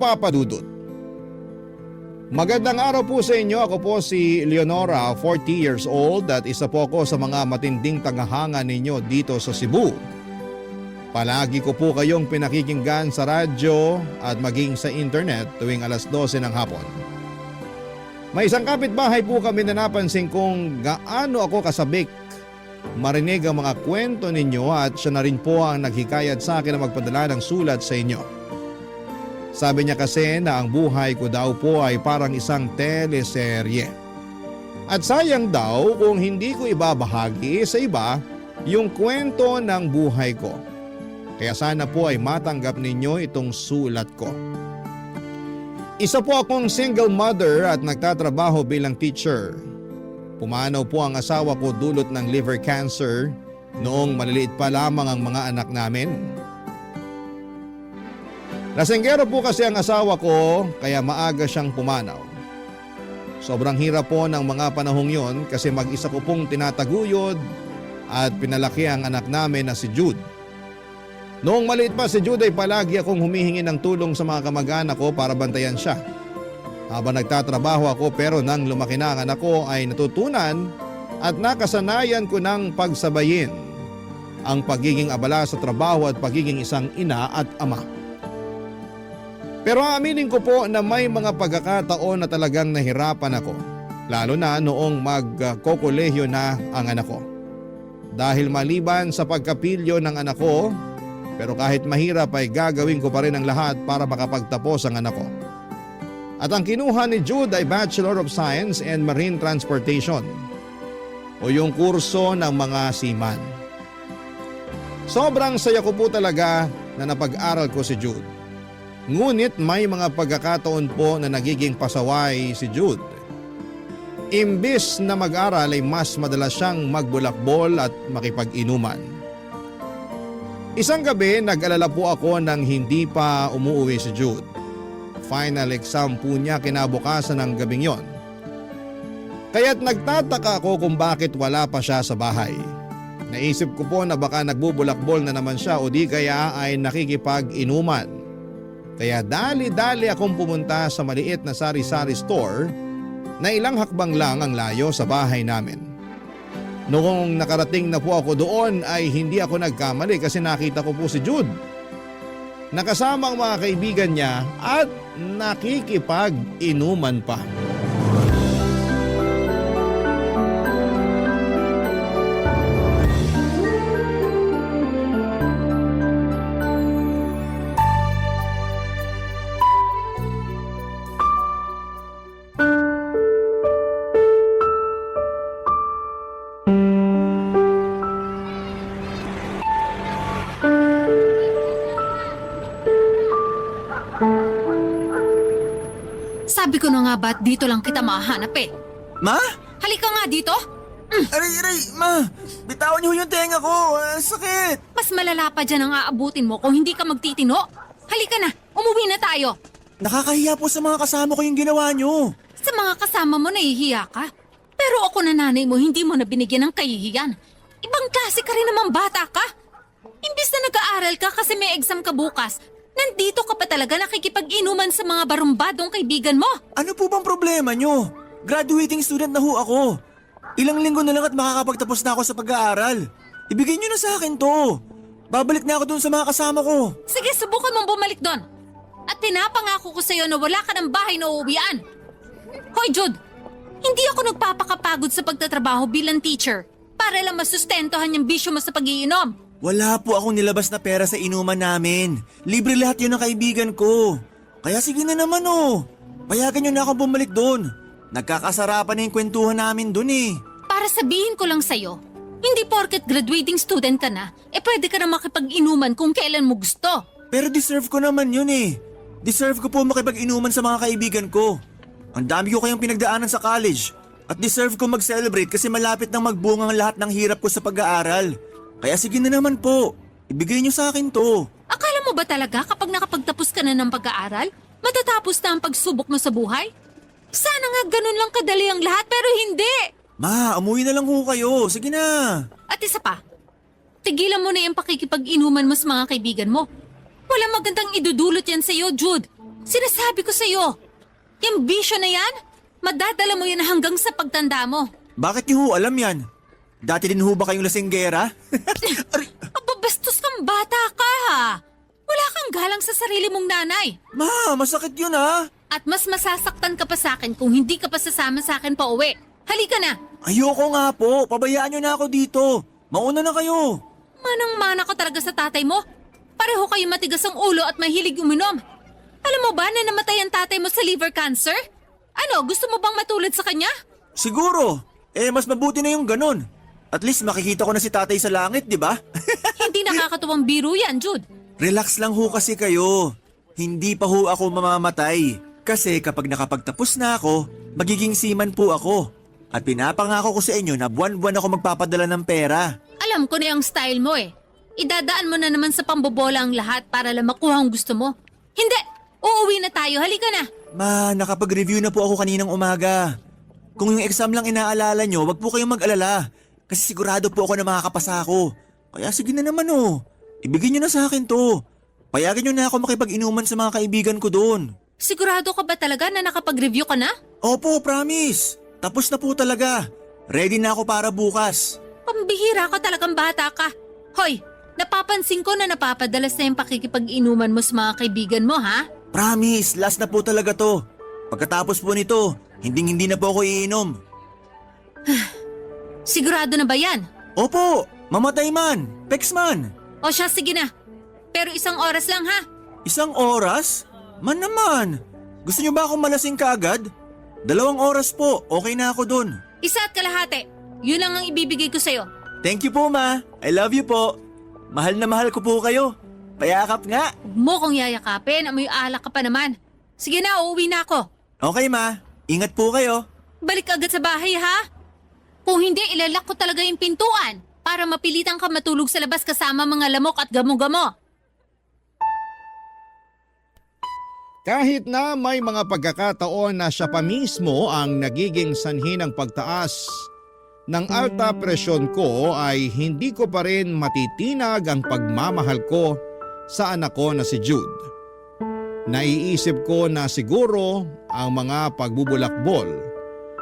nagpapadudot. Magandang araw po sa inyo. Ako po si Leonora, 40 years old at isa po ako sa mga matinding tagahanga ninyo dito sa Cebu. Palagi ko po kayong pinakikinggan sa radyo at maging sa internet tuwing alas 12 ng hapon. May isang kapitbahay po kami na napansin kung gaano ako kasabik marinig ang mga kwento ninyo at siya na rin po ang naghikayat sa akin na magpadala ng sulat sa inyo. Sabi niya kasi na ang buhay ko daw po ay parang isang teleserye. At sayang daw kung hindi ko ibabahagi sa iba yung kwento ng buhay ko. Kaya sana po ay matanggap ninyo itong sulat ko. Isa po akong single mother at nagtatrabaho bilang teacher. Pumanaw po ang asawa ko dulot ng liver cancer noong maliliit pa lamang ang mga anak namin. Lasenggero po kasi ang asawa ko kaya maaga siyang pumanaw. Sobrang hirap po ng mga panahong yon kasi mag-isa ko pong tinataguyod at pinalaki ang anak namin na si Jude. Noong maliit pa si Jude ay palagi akong humihingi ng tulong sa mga kamag-anak ko para bantayan siya. Habang nagtatrabaho ako pero nang lumaki na ang anak ko ay natutunan at nakasanayan ko ng pagsabayin ang pagiging abala sa trabaho at pagiging isang ina at ama. Pero aminin ko po na may mga pagkakataon na talagang nahirapan ako, lalo na noong magkokolehiyo na ang anak ko. Dahil maliban sa pagkapilyo ng anak ko, pero kahit mahirap ay gagawin ko pa rin ang lahat para makapagtapos ang anak ko. At ang kinuha ni Jude ay Bachelor of Science in Marine Transportation o yung kurso ng mga seaman. Sobrang saya ko po talaga na napag-aral ko si Jude. Ngunit may mga pagkakataon po na nagiging pasaway si Jude. Imbis na mag-aral ay mas madalas siyang magbulakbol at makipag-inuman. Isang gabi nag-alala po ako nang hindi pa umuwi si Jude. Final exam po niya kinabukasan ng gabing yon. Kaya't nagtataka ako kung bakit wala pa siya sa bahay. Naisip ko po na baka nagbubulakbol na naman siya o di kaya ay nakikipag-inuman. Kaya dali-dali akong pumunta sa maliit na sari-sari store na ilang hakbang lang ang layo sa bahay namin. Noong nakarating na po ako doon ay hindi ako nagkamali kasi nakita ko po si Jude. Nakasama ang mga kaibigan niya at nakikipag-inuman pa. Sabi ko na nga ba't dito lang kita mahanap eh. Ma? Halika nga dito. Aray, ma! Bitawan niyo yung tenga ko! Sakit! Mas malala pa dyan ang aabutin mo kung hindi ka magtitino. Halika na, umuwi na tayo. Nakakahiya po sa mga kasama ko yung ginawa niyo. Sa mga kasama mo nahihiya ka. Pero ako na nanay mo, hindi mo na binigyan ng kahihiyan. Ibang klase ka rin naman bata ka. Imbis na nag-aaral ka kasi may exam ka bukas, nandito ka pa talaga nakikipag-inuman sa mga barumbadong kaibigan mo. Ano po bang problema niyo? Graduating student na ho ako. Ilang linggo na lang at makakapagtapos na ako sa pag-aaral. Ibigay niyo na sa akin to. Babalik na ako dun sa mga kasama ko. Sige, subukan mong bumalik doon. At pinapangako ko sa'yo na wala ka ng bahay na uuwian. Hoy Jude, hindi ako nagpapakapagod sa pagtatrabaho bilang teacher para lang masustentohan yung bisyo mo sa pag-iinom. Wala po akong nilabas na pera sa inuman namin. Libre lahat yun ng kaibigan ko. Kaya sige na naman oh. Payagan niyo na akong bumalik doon. Nagkakasarapan na yung kwentuhan namin doon eh. Para sabihin ko lang sa'yo, hindi porket graduating student ka na, pwede ka na makipag-inuman kung kailan mo gusto. Pero deserve ko naman yun eh. Deserve ko po makipag-inuman sa mga kaibigan ko. Ang dami ko kayong pinagdaanan sa college. At deserve ko mag-celebrate kasi malapit nang magbunga ang lahat ng hirap ko sa pag-aaral. Kaya sige na naman po, ibigay niyo sa akin to. Akala mo ba talaga kapag nakapagtapos ka na ng pag-aaral, matatapos na ang pagsubok mo sa buhay? Sana nga ganun lang kadali ang lahat pero hindi. Ma, umuwi na lang ho kayo. Sige na. At isa pa, tigilan mo na yung pakikipag-inuman mo sa mga kaibigan mo. Walang magandang idudulot yan sa'yo, Jude. Sinasabi ko sa'yo, yung bisyo na yan, madadala mo yan hanggang sa pagtanda mo. Bakit niyo ho alam yan? Dati din ho ba kayong lasinggera? Aray, Ababastos kang bata ka ha. Wala kang galang sa sarili mong nanay. ma, masakit yun ha. At mas masasaktan ka pa sa akin kung hindi ka pa sasama sa akin pa uwi. Halika na. Ayoko nga po, pabayaan niyo na ako dito. Mauna na kayo. Manang-mana ka talaga sa tatay mo. Pareho kayo matigas ang ulo at mahilig uminom. Alam mo ba na namatay ang tatay mo sa liver cancer? Ano, gusto mo bang matulad sa kanya? Siguro, mas mabuti na yung ganun. At least makikita ko na si tatay sa langit, di ba? Hindi nakakatuwang biro yan, Jude. Relax lang ho kasi kayo. Hindi pa ho ako mamamatay. Kasi kapag nakapagtapos na ako, magiging seaman po ako. At pinapangako ko sa inyo na buwan-buwan ako magpapadala ng pera. Alam ko na yung style mo eh. Idadaan mo na naman sa pambobola ang lahat para lang makuha ang gusto mo. Hindi! Uuwi na tayo, halika na! Ma, nakapag-review na po ako kaninang umaga. Kung yung exam lang inaalala nyo, wag po kayong mag-alala. Kasi sigurado po ako na makakapasa ako. Kaya sige na naman oh. Ibigay nyo na sa akin to. Payagan nyo na ako makipag-inuman sa mga kaibigan ko doon. Sigurado ka ba talaga na nakapag-review ka na? Opo, promise. Tapos na po talaga. Ready na ako para bukas. Pambihira ka talagang bata ka. Hoy, napapansin ko na napapadalas na yung pakikipag-inuman mo sa mga kaibigan mo ha? Promise, last na po talaga to. Pagkatapos po nito, hindi na po ako iinom. Sigurado na ba yan? Opo, mamatay man, pex man. O siya, sige na. Pero 1 oras lang ha? 1 oras? Man naman. Gusto nyo ba akong malasing kaagad? 2 oras po, okay na ako dun. 1 at kalahati. Yun lang ang ibibigay ko sa'yo. Thank you po ma, I love you po. Mahal na mahal ko po kayo. Payakap nga. Huwag mo kong yayakapin, amoy alak ka pa naman. Sige na, uuwi na ako. Okay ma, ingat po kayo. Balik agad sa bahay ha? Kung hindi, ilalak ko talaga yung pintuan para mapilitan ka matulog sa labas kasama mga lamok at gamo-gamo. Kahit na may mga pagkakataon na siya pa mismo ang nagiging sanhi ng pagtaas ng alta presyon ko ay hindi ko pa rin matitinag ang pagmamahal ko sa anak ko na si Jude. Naiisip ko na siguro ang mga pagbubulakbol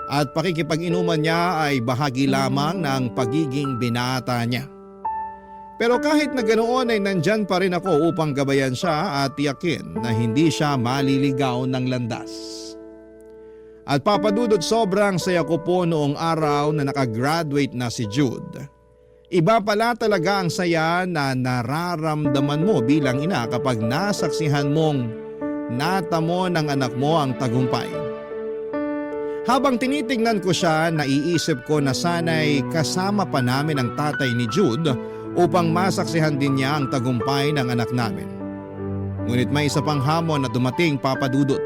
at pakikipag-inuman niya ay bahagi lamang ng pagiging binata niya. Pero kahit na ganoon ay nandyan pa rin ako upang gabayan siya at tiyakin na hindi siya maliligaw ng landas. At papadudot, sobrang saya ko po noong araw na nakagraduate na si Jude. Iba pala talaga ang saya na nararamdaman mo bilang ina kapag nasaksihan mong natamo ng anak mo ang tagumpay. Habang tinitingnan ko siya, naiisip ko na sana'y kasama pa namin ang tatay ni Jude upang masaksihan din niya ang tagumpay ng anak namin. Ngunit may isa pang hamon na dumating, papadudot.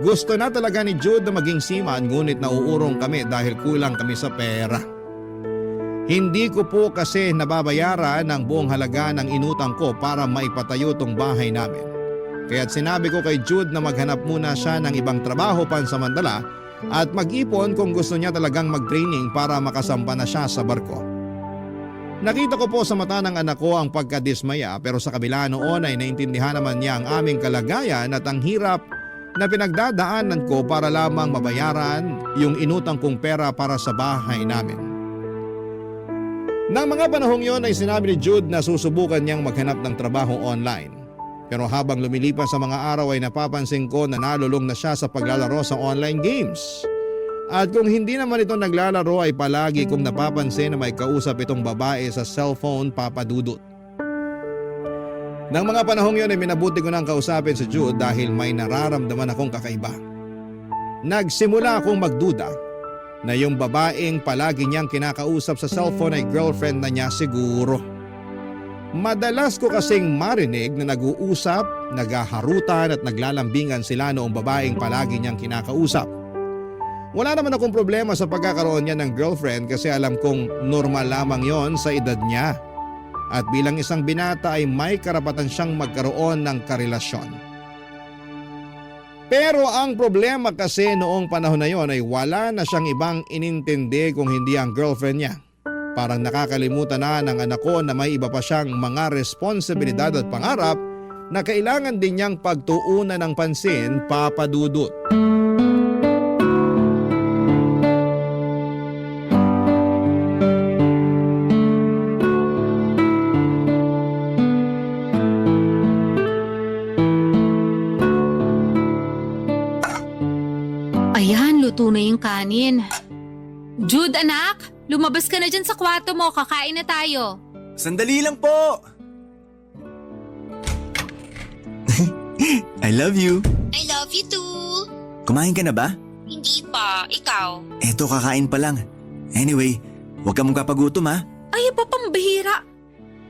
Gusto na talaga ni Jude na maging seaman, ngunit nauurong kami dahil kulang kami sa pera. Hindi ko po kasi nababayaran ang buong halaga ng inutang ko para maipatayo tong bahay namin. Kaya't sinabi ko kay Jude na maghanap muna siya ng ibang trabaho pansamantala at mag-ipon kung gusto niya talagang mag-training para makasampa na siya sa barko. Nakita ko po sa mata ng anak ko ang pagkadismaya, pero sa kabila noon ay naintindihan naman niya ang aming kalagayan at ang hirap na pinagdadaanan ko para lamang mabayaran yung inutang kong pera para sa bahay namin. Nang mga panahong yon ay sinabi ni Jude na susubukan niyang maghanap ng trabaho online. Pero habang lumilipas sa mga araw ay napapansin ko na nalulong na siya sa paglalaro sa online games. At kung hindi naman ito naglalaro ay palagi kong napapansin na may kausap itong babae sa cellphone, papadudot. Nang mga panahong yon ay minabuti ko nang kausapin si Jude dahil may nararamdaman akong kakaiba. Nagsimula akong magduda na yung babaeng palagi niyang kinakausap sa cellphone ay girlfriend na niya siguro. Madalas ko kasing marinig na nag-uusap, naghaharutan at naglalambingan sila noong babaeng palagi niyang kinakausap. Wala naman akong problema sa pagkakaroon niya ng girlfriend kasi alam kong normal lamang yon sa edad niya. At bilang isang binata ay may karapatan siyang magkaroon ng karelasyon. Pero ang problema kasi noong panahon na yon ay wala na siyang ibang inintindi kung hindi ang girlfriend niya. Parang nakakalimutan na ng anak ko na may iba pa siyang mga responsibilidad at pangarap na kailangan din niyang pagtuunan ng pansin, Papa Dudut. Ayan, luto na yung kanin. Jude, anak, lumabas ka na dyan sa kwarto mo. Kakain na tayo. Sandali lang po! I love you. I love you too. Kumain ka na ba? Hindi pa. Ikaw? Eto, kakain pa lang. Anyway, huwag ka mong kapagutom ha. Ay, pa pambihira.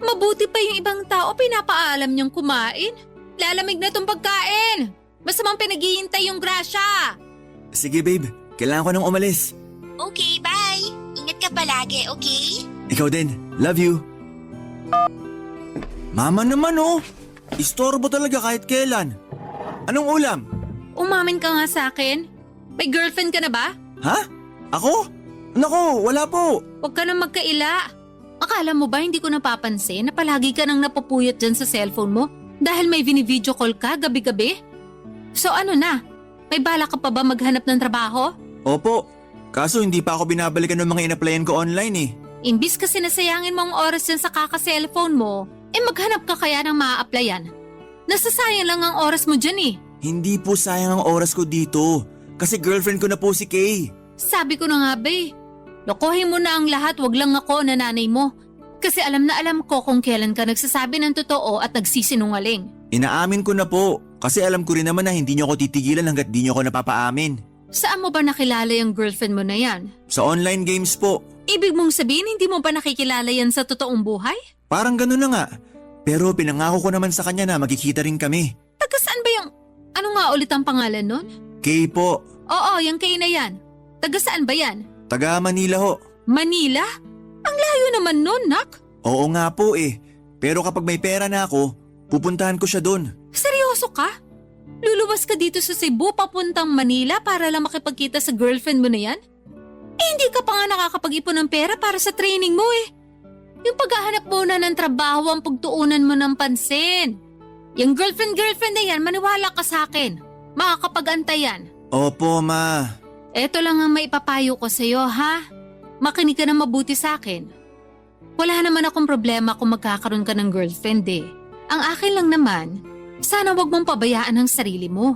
Mabuti pa yung ibang tao pinapaalam niyang kumain. Lalamig na tong pagkain. Masamang pinaghihintay yung grasya. Sige babe, kailangan ko nang umalis. Okay, bye. Ingat ka palagi, okay? Ikaw din, love you. Mama naman oh, istorbo talaga kahit kailan. Anong ulam? Umamin ka nga sa akin. May girlfriend ka na ba? Ha? Ako? Nako, wala po. Huwag ka nang magkaila. Akala mo ba hindi ko napapansin na palagi ka nang napupuyat dyan sa cellphone mo dahil may vini-video call ka gabi-gabi? So ano na? May bala ka pa ba maghanap ng trabaho? Opo, kaso hindi pa ako binabalikan ng mga in-applyan ko online eh. Imbis kasi nasayangin mo ang oras dyan sa kaka-cellphone mo, maghanap ka kaya ng maa-applyan. Nasasayang lang ang oras mo dyan eh. Hindi po sayang ang oras ko dito. Kasi girlfriend ko na po si Kay. Sabi ko na nga ba eh. Lokohin mo na ang lahat, wag lang ako na nanay mo. Kasi alam na alam ko kung kailan ka nagsasabi ng totoo at nagsisinungaling. Inaamin ko na po. Kasi alam ko rin naman na hindi niyo ako titigilan hanggat di niyo ako napapaamin. Saan mo ba nakilala yung girlfriend mo na yan? Sa online games po. Ibig mong sabihin hindi mo ba nakikilala yan sa totoong buhay? Parang gano'n na nga. Pero pinangako ko naman sa kanya na magkikita rin kami. Taga saan ba yung... Ano nga ulit ang pangalan nun? Kay po. Oo, yung Kay na yan. Taga saan ba yan? Taga Manila ho. Manila? Ang layo naman nun, nak. Oo nga po eh. Pero kapag may pera na ako, pupuntahan ko siya doon. Seryoso ka? Luluwas ka dito sa Cebu papuntang Manila para lang makipagkita sa girlfriend mo na yan? Eh hindi ka pa nga nakakapag-ipon ng pera para sa training mo eh. Yung paghahanap muna ng trabaho ang pagtuunan mo ng pansin. Yung girlfriend na yan, maniwala ka sa akin. Makakapag-antay yan. Opo, ma. Eto lang ang maipapayo ko sa'yo, ha? Makinig ka na mabuti sa akin. Wala naman akong problema kung magkakaroon ka ng girlfriend eh. Ang akin lang naman, sana wag mong pabayaan ang sarili mo.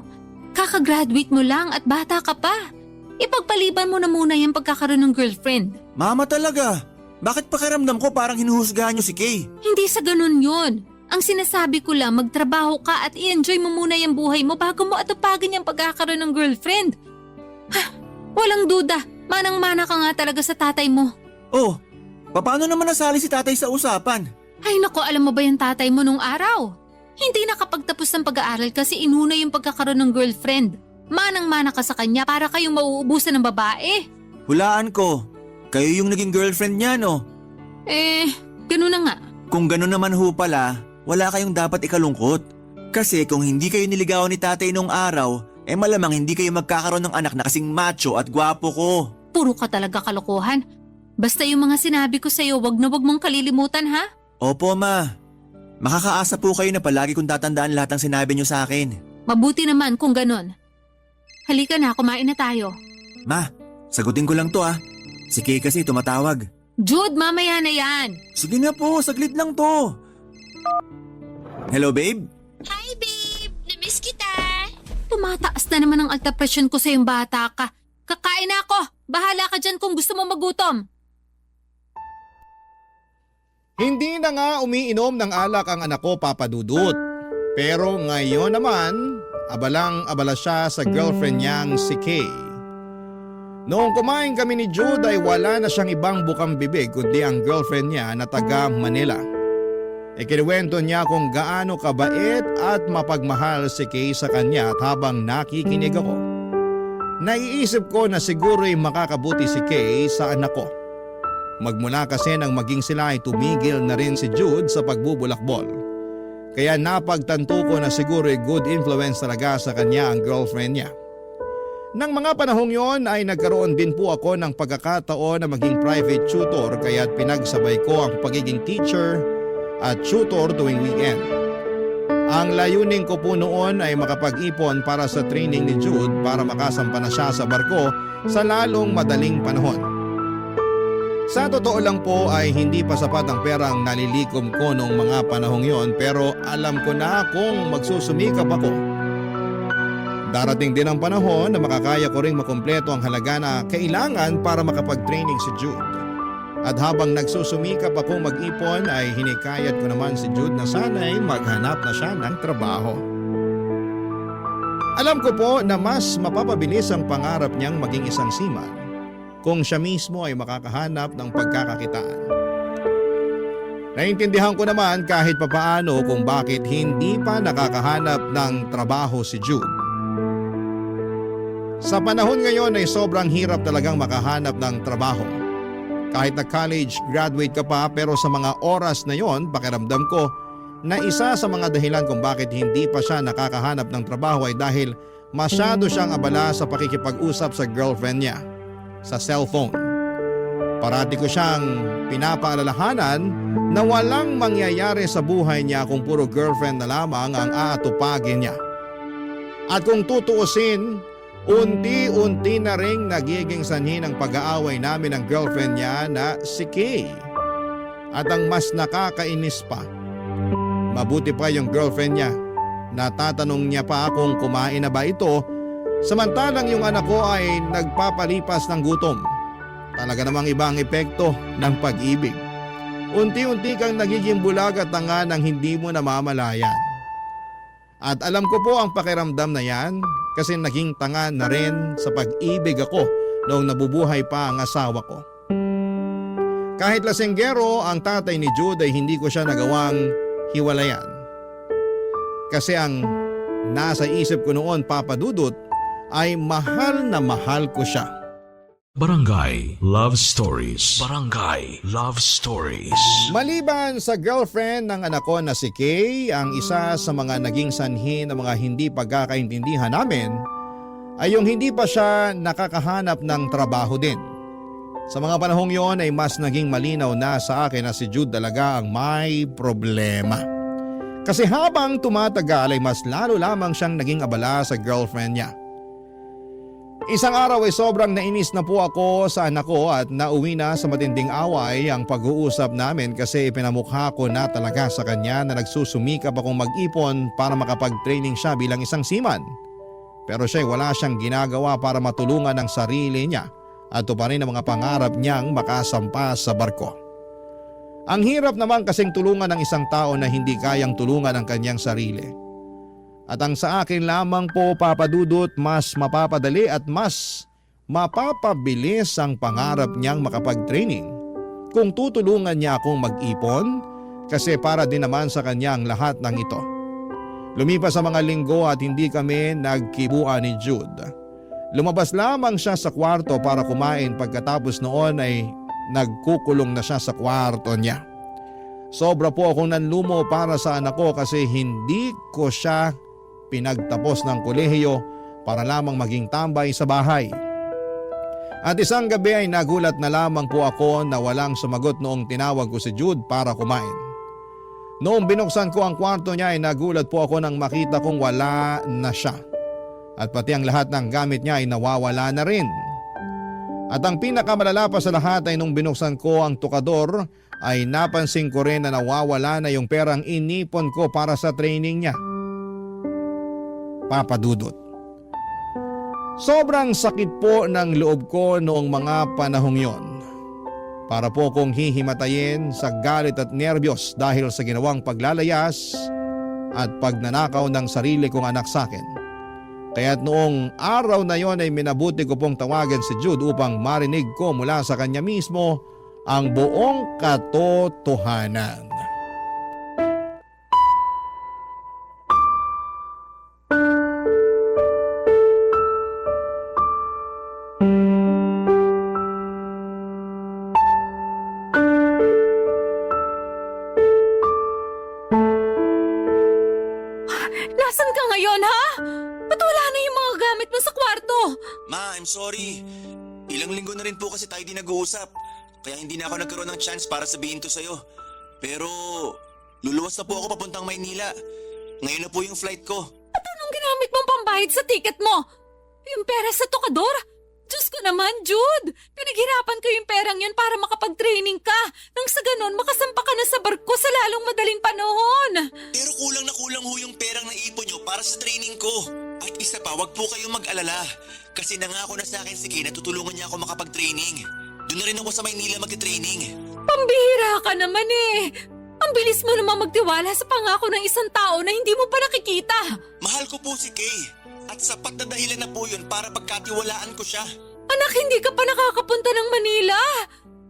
Kakagraduate mo lang at bata ka pa. Ipagpaliban mo na muna yung pagkakaroon ng girlfriend. Mama talaga. Bakit pakiramdam ko parang hinuhusgahan niyo si Kay? Hindi sa ganun yun. Ang sinasabi ko lang, magtrabaho ka at i-enjoy mo muna yung buhay mo bago mo atupagin yung pagkakaroon ng girlfriend. Walang duda, manang-mana ka nga talaga sa tatay mo. Oh, paano naman nasali si tatay sa usapan? Ay nako, alam mo ba yung tatay mo nung araw? Hindi nakapagtapos ng pag-aaral kasi inuna yung pagkakaroon ng girlfriend. Manang-mana ka sa kanya para kayong mauubusan ng babae. Hulaan ko. Kayo yung naging girlfriend niya, no? Ganun na nga. Kung ganun naman ho pala, wala kayong dapat ikalungkot. Kasi kung hindi kayo niligawan ni tatay nung araw, malamang hindi kayo magkakaroon ng anak na kasing macho at gwapo ko. Puro ka talaga kalokohan. Basta yung mga sinabi ko sa'yo, wag na wag mong kalilimutan ha? Opo, ma. Makakaasa po kayo na palagi kong tatandaan lahat ng sinabi niyo sa akin. Mabuti naman kung ganun. Halika na, kumain na tayo. Ma, sagutin ko lang to ah. Si Kay kasi tumatawag. Jude, mamaya na yan. Sige na po, saglit lang to. Hello, babe? Hi, babe. Namiss kita. Tumataas na naman ang alta presyon ko sa yung bata ka. Kakain na ako. Bahala ka dyan kung gusto mo magutom. Hindi na nga umiinom ng alak ang anak ko, Papa Dudut. Pero ngayon naman, abalang-abala siya sa girlfriend niyang si Kay. Noong kumain kami ni Jude ay wala na siyang ibang bukang bibig kundi ang girlfriend niya na taga Manila. Ikinuwento niya kung gaano kabait at mapagmahal si Kay sa kanya at habang nakikinig ako, naiisip ko na siguro'y makakabuti si Kay sa anak ko. Magmula kasi nang maging sila ay tumigil na rin si Jude sa pagbubulakbol. Kaya napagtanto ko na siguro'y good influence talaga sa kanya ang girlfriend niya. Nang mga panahong yon ay nagkaroon din po ako ng pagkakataon na maging private tutor kaya't pinagsabay ko ang pagiging teacher at tutor tuwing weekend. Ang layunin ko po noon ay makapag-ipon para sa training ni Jude para makasampa na siya sa barko sa lalong madaling panahon. Sa totoo lang po ay hindi pa sapat ang perang nalilikom ko noong mga panahong yon, pero alam ko na kung magsusumikap ako. Darating din ang panahon na makakaya ko ring makumpleto ang halaga na kailangan para makapag-training si Jude. At habang nagsusumikap akong mag-ipon ay hinikayat ko naman si Jude na sana'y maghanap na siya ng trabaho. Alam ko po na mas mapapabilis ang pangarap niyang maging isang seaman kung siya mismo ay makakahanap ng pagkakakitaan. Naintindihan ko naman kahit papaano kung bakit hindi pa nakakahanap ng trabaho si Jude. Sa panahon ngayon ay sobrang hirap talagang makahanap ng trabaho. Kahit na college graduate ka pa, pero sa mga oras na yon, pakiramdam ko na isa sa mga dahilan kung bakit hindi pa siya nakakahanap ng trabaho ay dahil masyado siyang abala sa pakikipag-usap sa girlfriend niya sa cellphone. Parati ko siyang pinapaalalahanan na walang mangyayari sa buhay niya kung puro girlfriend na lamang ang aatupagin niya. At kung tutuusin, unti-unti na ring nagiging sanhi ng pag-aaway namin ng girlfriend niya na si Kay. At ang mas nakakainis pa, mabuti pa yung girlfriend niya. Natatanong niya pa kung kumain na ba ito, samantalang yung anak ko ay nagpapalipas ng gutom. Talaga namang ibang epekto ng pag-ibig. Unti-unti kang nagiging bulag at tanga nang hindi mo namamalayan. At alam ko po ang pakiramdam na yan kasi naging tanga na rin sa pag-ibig ako noong nabubuhay pa ang asawa ko. Kahit lasenggero ang tatay ni Jude ay hindi ko siya nagawang hiwalayan. Kasi ang nasa isip ko noon, Papa Dudut, ay mahal na mahal ko siya. Barangay Love Stories. Barangay Love Stories. Maliban sa girlfriend ng anak ko na si Kay, ang isa sa mga naging sanhi ng mga hindi pagkakaintindihan namin ay yung hindi pa siya nakakahanap ng trabaho din. Sa mga panahong yon ay mas naging malinaw na sa akin na si Jude talaga ang may problema. Kasi habang tumatagal ay mas lalo lamang siyang naging abala sa girlfriend niya. Isang araw ay sobrang nainis na po ako sa anak ko at nauwi na sa matinding away ang pag-uusap namin kasi ipinamukha ko na talaga sa kanya na nagsusumikap akong mag-ipon para makapag-training siya bilang isang seaman. Pero siya wala siyang ginagawa para matulungan ang sarili niya at tuparin ang mga pangarap niyang makasampa sa barko. Ang hirap naman kasing tulungan ng isang tao na hindi kayang tulungan ang kanyang sarili. At ang sa akin lamang po, Papa Dudut, mas mapapadali at mas mapapabilis ang pangarap niyang makapag-training kung tutulungan niya akong mag-ipon kasi para din naman sa kanya ang lahat ng ito. Lumipas sa mga linggo at hindi kami nagkibuan ni Jude. Lumabas lamang siya sa kwarto para kumain, pagkatapos noon ay nagkukulong na siya sa kwarto niya. Sobra po akong nanlumo para sa anak ko kasi hindi ko siya pinagtapos ng kolehiyo para lamang maging tambay sa bahay. At isang gabi ay nagulat na lamang po ako na walang sumagot noong tinawag ko si Jude para kumain. Noong binuksan ko ang kwarto niya ay nagulat po ako nang makita kong wala na siya. At pati ang lahat ng gamit niya ay nawawala na rin. At ang pinakamalala pa sa lahat ay nung binuksan ko ang tukador ay napansin ko rin na nawawala na yung perang inipon ko para sa training niya. Papa Dudut. Sobrang sakit po ng loob ko noong mga panahong yon. Para po kong hihimatayin sa galit at nerbiyos dahil sa ginawang paglalayas at pagnanakaw ng sarili kong anak sa akin. Kaya't noong araw na yon ay minabuti ko pong tawagan si Jude upang marinig ko mula sa kanya mismo ang buong katotohanan. Nasaan ka ngayon, ha? Ba't wala na yung mga gamit mo sa kwarto? Ma, I'm sorry. Ilang linggo na rin po kasi tayo di nag-uusap. Kaya hindi na ako nagkaroon ng chance para sabihin to sa'yo. Pero luluwas na po ako papuntang Maynila. Ngayon na po yung flight ko. At anong ginamit mong pambayad sa ticket mo? Yung pera sa tokador? Diyos ko naman, Jude! Pinaghirapan ko yung perang yun para makapag-training ka. Nang sa ganon, makasampa ka na sa barko sa lalong madaling panahon. Pero kulang na kulang ho yung perang naipon nyo para sa training ko. At isa pa, wag po kayong mag-alala. Kasi nangako na sa akin si Kay na tutulungan niya ako makapag-training. Doon na rin ako sa Maynila mag-training. Pambihira ka naman eh. Ang bilis mo naman magtiwala sa pangako ng isang tao na hindi mo pa nakikita. Mahal ko po si Kay. At sapat na dahilan na po yun para pagkatiwalaan ko siya. Anak, hindi ka pa nakakapunta ng Manila.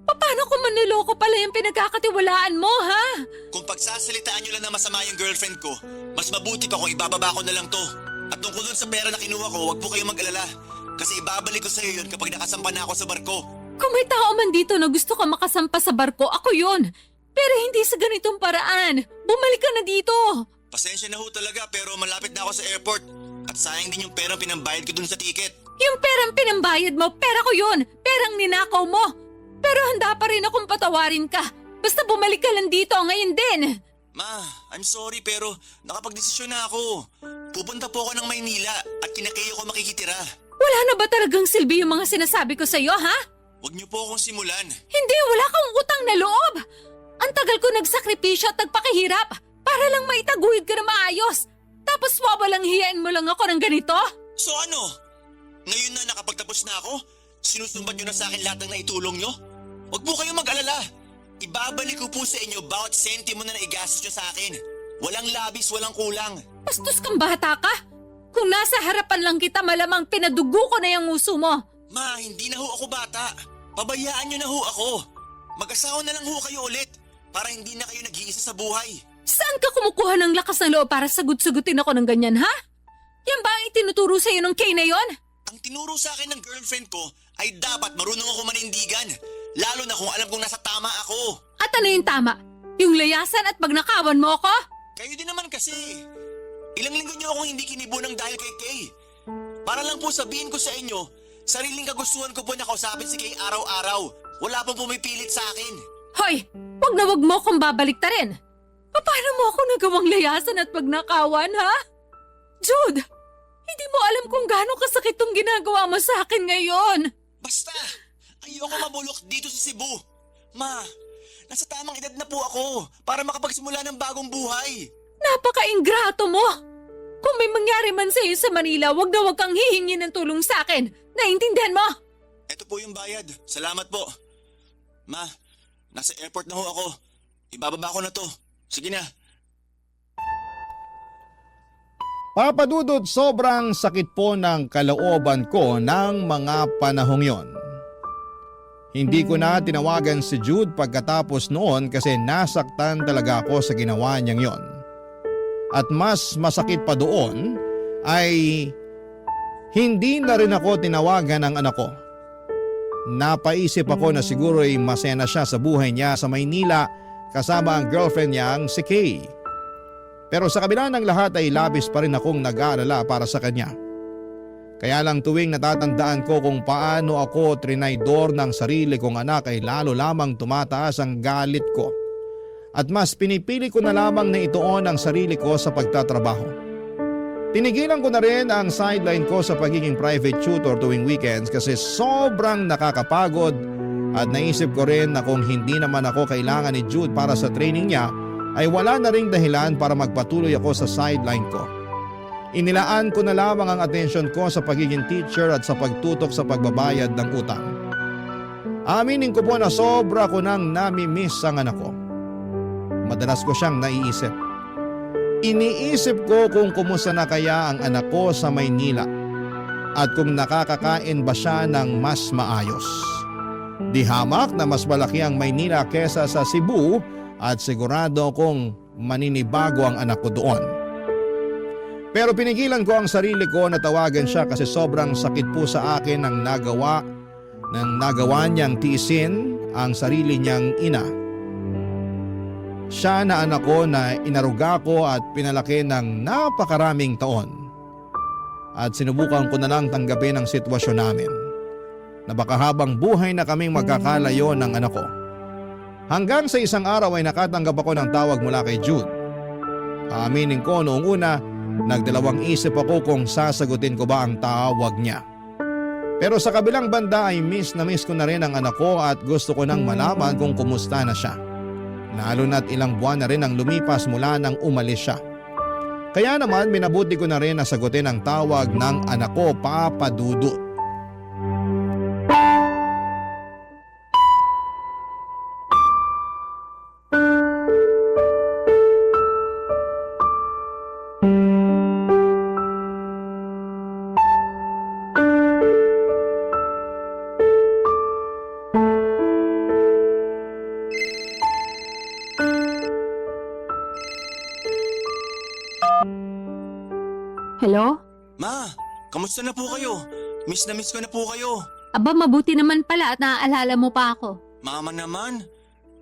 Paano kung manloloko pala yung pinagkakatiwalaan mo, ha? Kung pagsasalitaan nyo lang na masama yung girlfriend ko, mas mabuti pa kung ibababa ko na lang to. At tungkol dun sa pera na kinuha ko, wag po kayong mag-alala. Kasi ibabalik ko sa'yo yun kapag nakasampa na ako sa barko. Kung may tao man dito na gusto ka makasampa sa barko, ako yun. Pero hindi sa ganitong paraan. Bumalik ka na dito. Pasensya na ho talaga pero malapit na ako sa airport. At sayang din yung perang pinambayad ko dun sa ticket. Yung perang pinambayad mo, pera ko yun. Perang ninakaw mo. Pero handa pa rin akong patawarin ka. Basta bumalik ka lang dito ngayon din. Ma, I'm sorry pero nakapagdesisyon na ako. Pupunta po ako ng Maynila at kinakayo ko makikitira. Wala na ba talagang silbi yung mga sinasabi ko sa'yo, ha? Huwag niyo po akong simulan. Hindi, wala kang utang na loob. Ang tagal ko nagsakripisyo at nagpakahirap para lang maitaguyod ka na maayos. Tapos wawalang hiyain mo lang ako ng ganito? So ano? Ngayon na nakapagtapos na ako? Sinusumbat niyo na sa akin lahat ng naitulong niyo? Huwag po kayong mag-alala. Ibabalik ko po sa inyo bawat sentimo na naigastos niyo sa akin. Walang labis, walang kulang. Bastos kang bata ka. Kung nasa harapan lang kita, malamang pinadugo ko na yung uso mo. Ma, hindi na ho ako bata. Pabayaan niyo na ho ako. Mag-asawa na lang ho kayo ulit para hindi na kayo nag-iisa sa buhay. Saan ka kumukuha ng lakas ng loob para sagut-sagutin ako ng ganyan, ha? Yan ba ang itinuturo sa'yo ng Kay na yon? Ang tinuro sa akin ng girlfriend ko ay dapat marunong ako manindigan. Lalo na kung alam kong nasa tama ako. At ano yung tama? Yung layasan at pagnakawan mo ako? Kayo din naman kasi. Ilang linggo niyo akong hindi kinibunang dahil kay Kay. Para lang po sabihin ko sa inyo, sariling kagustuhan ko po na kausapin si Kay araw-araw. Wala pong pumipilit sa akin. Hoy, wag mo akong babalik ta rin. Paano mo ako nagawang layasan at pagnakawan, ha? Jude, hindi mo alam kung gaano kasakit tong ginagawa mo sa akin ngayon. Basta, ayoko mabulok dito sa Cebu. Ma, nasa tamang edad na po ako para makapagsimula ng bagong buhay. Napaka-ingrato mo. Kung may mangyari man sa'yo sa Manila, wag kang hihingi ng tulong sa akin. Naintindihan mo? Ito po yung bayad. Salamat po. Ma, nasa airport na ho ako. Ibababa ko na to. Sige na. Papadudod, sobrang sakit po ng kalooban ko ng mga panahong yon. Hindi ko na tinawagan si Jude pagkatapos noon kasi nasaktan talaga ako sa ginawa niyang yon. At mas masakit pa doon ay hindi na rin ako tinawagan ng anak ko. Napaisip ako na siguro'y masaya na siya sa buhay niya sa Maynila kasama ang girlfriend niyang si Kay. Pero sa kabila ng lahat ay labis pa rin akong nag-aalala para sa kanya. Kaya lang tuwing natatandaan ko kung paano ako trinaydor ng sarili kong anak ay lalo lamang tumataas ang galit ko. At mas pinipili ko na lamang na ituon ang sarili ko sa pagtatrabaho. Tinigilan ko na rin ang sideline ko sa pagiging private tutor tuwing weekends kasi sobrang nakakapagod at naisip ko rin na kung hindi naman ako kailangan ni Jude para sa training niya ay wala na ring dahilan para magpatuloy ako sa sideline ko. Inilaan ko na lamang ang atensyon ko sa pagiging teacher at sa pagtutok sa pagbabayad ng utang. Aminin ko po na sobra ko nang nami-miss ang anak ko. Madalas ko siyang naiisip. Iniisip ko kung kumusta na kaya ang anak ko sa Maynila at kung nakakakain ba siya ng mas maayos. Di hamak na mas malaki ang Maynila kesa sa Cebu at sigurado kong maninibago ang anak ko doon. Pero pinigilan ko ang sarili ko na tawagan siya kasi sobrang sakit po sa akin ang nagawa niyang tiisin ang sarili niyang ina. Siya na anak ko na inaruga ko at pinalaki ng napakaraming taon. At sinubukan ko na lang tanggapin ang sitwasyon namin. Na baka habang buhay na kaming magkakalayo ng anak ko. Hanggang sa isang araw ay nakatanggap ako ng tawag mula kay Jude. Aaminin ko noong una, nagdalawang isip ako kung sasagutin ko ba ang tawag niya. Pero sa kabilang banda ay miss na miss ko na rin ang anak ko at gusto ko nang malaman kung kumusta na siya. Lalo na't ilang buwan na rin ang lumipas mula nang umalis siya. Kaya naman minabuti ko na rin na sagutin ang tawag ng anak ko, Papa Dudut. Hello? Ma, kamusta na po kayo? Miss na miss ko na po kayo. Aba, mabuti naman pala at naaalala mo pa ako. Mama naman,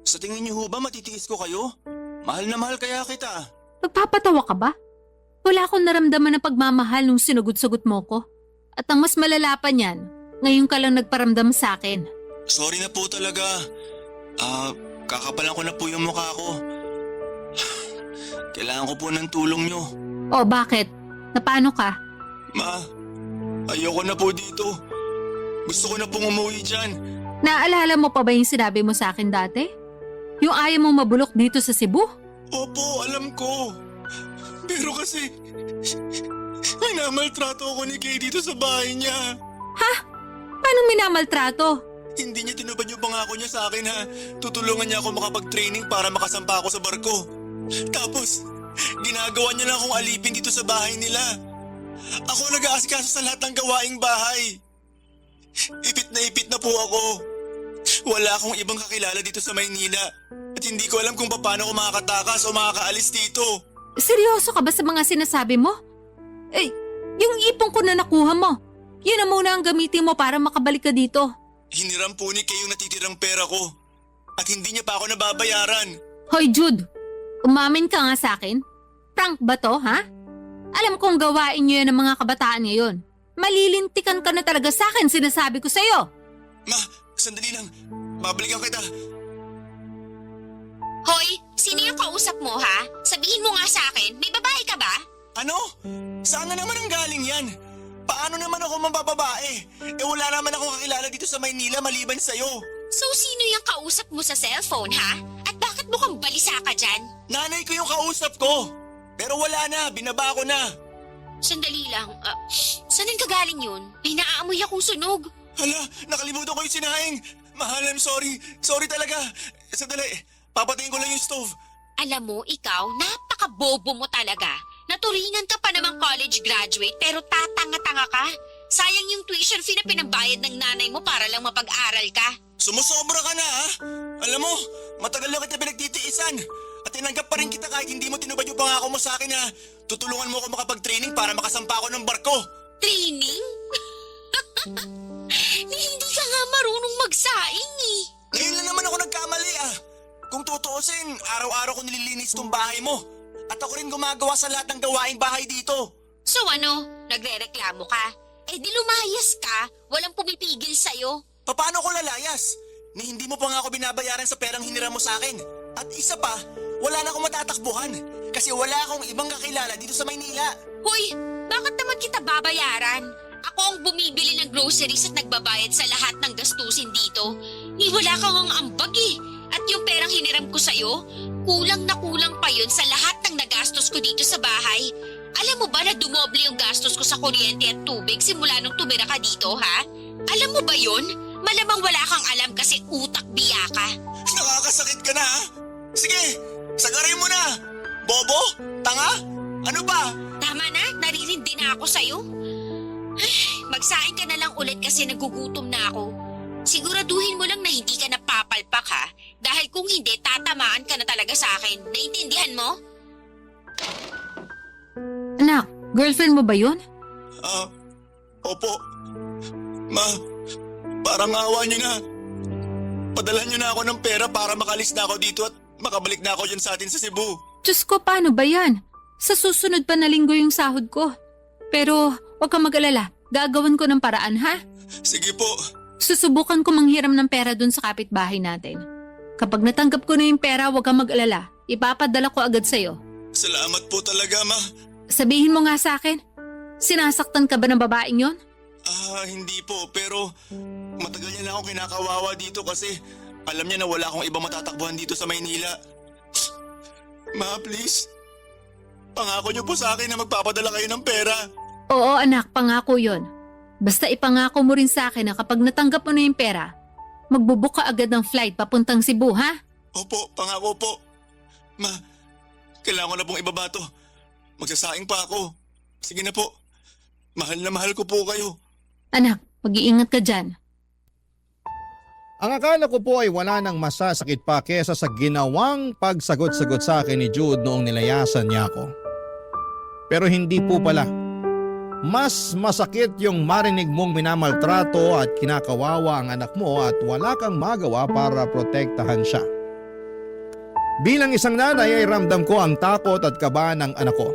sa tingin niyo ho ba matitiis ko kayo? Mahal na mahal kaya kita. Magpapatawa ka ba? Wala akong naramdaman na pagmamahal nung sinugod-sugot mo ko. At ang mas malala pa niyan, ngayon ka lang nagparamdam sa akin. Sorry na po talaga. Kakapalan ko na po yung mukha ko. Kailangan ko po ng tulong niyo. O bakit? Napaano ka? Ma, ayoko na po dito. Gusto ko na pong umuwi dyan. Naaalala mo pa ba yung sinabi mo sa akin dati? Yung ayaw mong mabulok dito sa Cebu? Opo, alam ko. Pero kasi, minamaltrato ako ni Kay dito sa bahay niya. Paano minamaltrato? Hindi niya tinupad yung pangako niya sa akin ha. Tutulungan niya ako makapag-training para makasampa ako sa barko. Tapos, ginagawa niya lang akong alipin dito sa bahay nila. Ako nag-aasikaso sa lahat ng gawaing bahay. Ipit na po ako. Wala akong ibang kakilala dito sa Maynila. At hindi ko alam kung paano ako makakatakas o makakaalis dito. Seryoso ka ba sa mga sinasabi mo? Eh, yung ipong ko na nakuha mo, yun na muna ang gamitin mo para makabalik ka dito. Hiniram po ni Kay yung natitirang pera ko. At hindi niya pa ako nababayaran. Hoy Jude, umamin ka nga sa akin. Prank ba to, ha? Alam kong gawain niyo yan ng mga kabataan ngayon. Malilintikan ka na talaga sa akin, sinasabi ko sa'yo. Ma, sandali lang. Babalikan kita. Hoy, sino yung kausap mo ha? Sabihin mo nga sa akin, may babae ka ba? Ano? Saan na naman ang galing yan? Paano naman ako mabababae? Wala naman akong kakilala dito sa Maynila maliban sa'yo. So sino yung kausap mo sa cellphone ha? At bakit mukhang balisa ka dyan? Nanay ko yung kausap ko. Pero wala na, binaba ko na. Sandali lang, saan ang kagaling yun? May naaamoy akong sunog. Hala, nakalimutan ko yung sinaing. Mahal, I'm sorry. Sorry talaga. Sandali, papatayin ko lang yung stove. Alam mo, ikaw, napaka-bobo mo talaga. Naturingan ka pa namang college graduate pero tatanga-tanga ka. Sayang yung tuition fee na pinabayad ng nanay mo para lang mapag-aral ka. Sumusobra ka na, ha? Alam mo, matagal na kita pinagtitiisan. At tinanggap pa rin kita kahit hindi mo tinubad yung pangako mo sa akin na tutulungan mo ako makapag-training para makasampa ako ng barko. Training? Hindi ka nga marunong magsaing eh. Ngayon lang naman ako nagkamali, ah. Kung tutuusin, araw-araw ko nililinis tong bahay mo. At ako rin gumagawa sa lahat ng gawaing bahay dito. So ano, nagre-reklamo ka? Eh di lumayas ka, walang pumipigil sa'yo. Paano ko lalayas? Ni hindi mo pa nga ako binabayaran sa perang hiniram mo sa akin. At isa pa, wala na akong matatakbuhan. Kasi wala akong ibang kakilala dito sa Maynila. Hoy, bakit naman kita babayaran? Ako ang bumibili ng groceries at nagbabayad sa lahat ng gastusin dito. Wala kang ang ambag eh. At yung perang hiniram ko sa'yo, kulang na kulang pa yun sa lahat ng nagastos ko dito sa bahay. Alam mo ba na dumoble yung gastos ko sa kuryente at tubig simula nung tumira ka dito, ha? Alam mo ba yun? Malamang wala kang alam kasi utak biya ka. Nakakasakit ka na, ha? Sige, sagarin mo na. Bobo? Tanga? Ano ba? Tama na, naririndi na ako sa'yo. Ay, magsaing ka na lang ulit kasi nagugutom na ako. Siguraduhin mo lang na hindi ka napapalpak ha. Dahil kung hindi, tatamaan ka na talaga sa akin. Naintindihan mo? Anak, girlfriend mo ba yun? Opo. Ma, parang awa niyo na. Padala niyo na ako ng pera para makalis na ako dito at makabalik na ako dyan sa atin sa Cebu. Diyos ko, paano ba yan? Sa susunod pa na linggo yung sahod ko. Pero huwag kang mag-alala, gagawin ko ng paraan ha? Sige po. Susubukan ko manghiram ng pera dun sa kapitbahay natin. Kapag natanggap ko na yung pera, huwag kang mag-alala. Ipapadala ko agad sa'yo. Salamat po talaga, Ma. Sabihin mo nga sa akin, sinasaktan ka ba ng babaeng yon? Hindi po, pero matagal niya na akong kinakawawa dito kasi alam niya na wala akong ibang matatakbuhan dito sa Maynila. Ma, please. Pangako niyo po sa akin na magpapadala kayo ng pera. Oo anak, pangako yon. Basta ipangako mo rin sa akin na kapag natanggap mo na yung pera, magbubuk ka agad ng flight papuntang Cebu, ha? Opo, pangako po. Ma, kailangan ko na pong ibaba to. Magsasaing pa ako. Sige na po. Mahal na mahal ko po kayo. Anak, mag-iingat ka dyan. Ang akala ko po ay wala nang masasakit pa kesa sa ginawang pagsagot-sagot sa akin ni Jude noong nilayasan niya ako. Pero hindi po pala. Mas masakit yung marinig mong minamaltrato at kinakawawa ang anak mo at wala kang magawa para protektahan siya. Bilang isang nanay ay ramdam ko ang takot at kaba ng anak ko.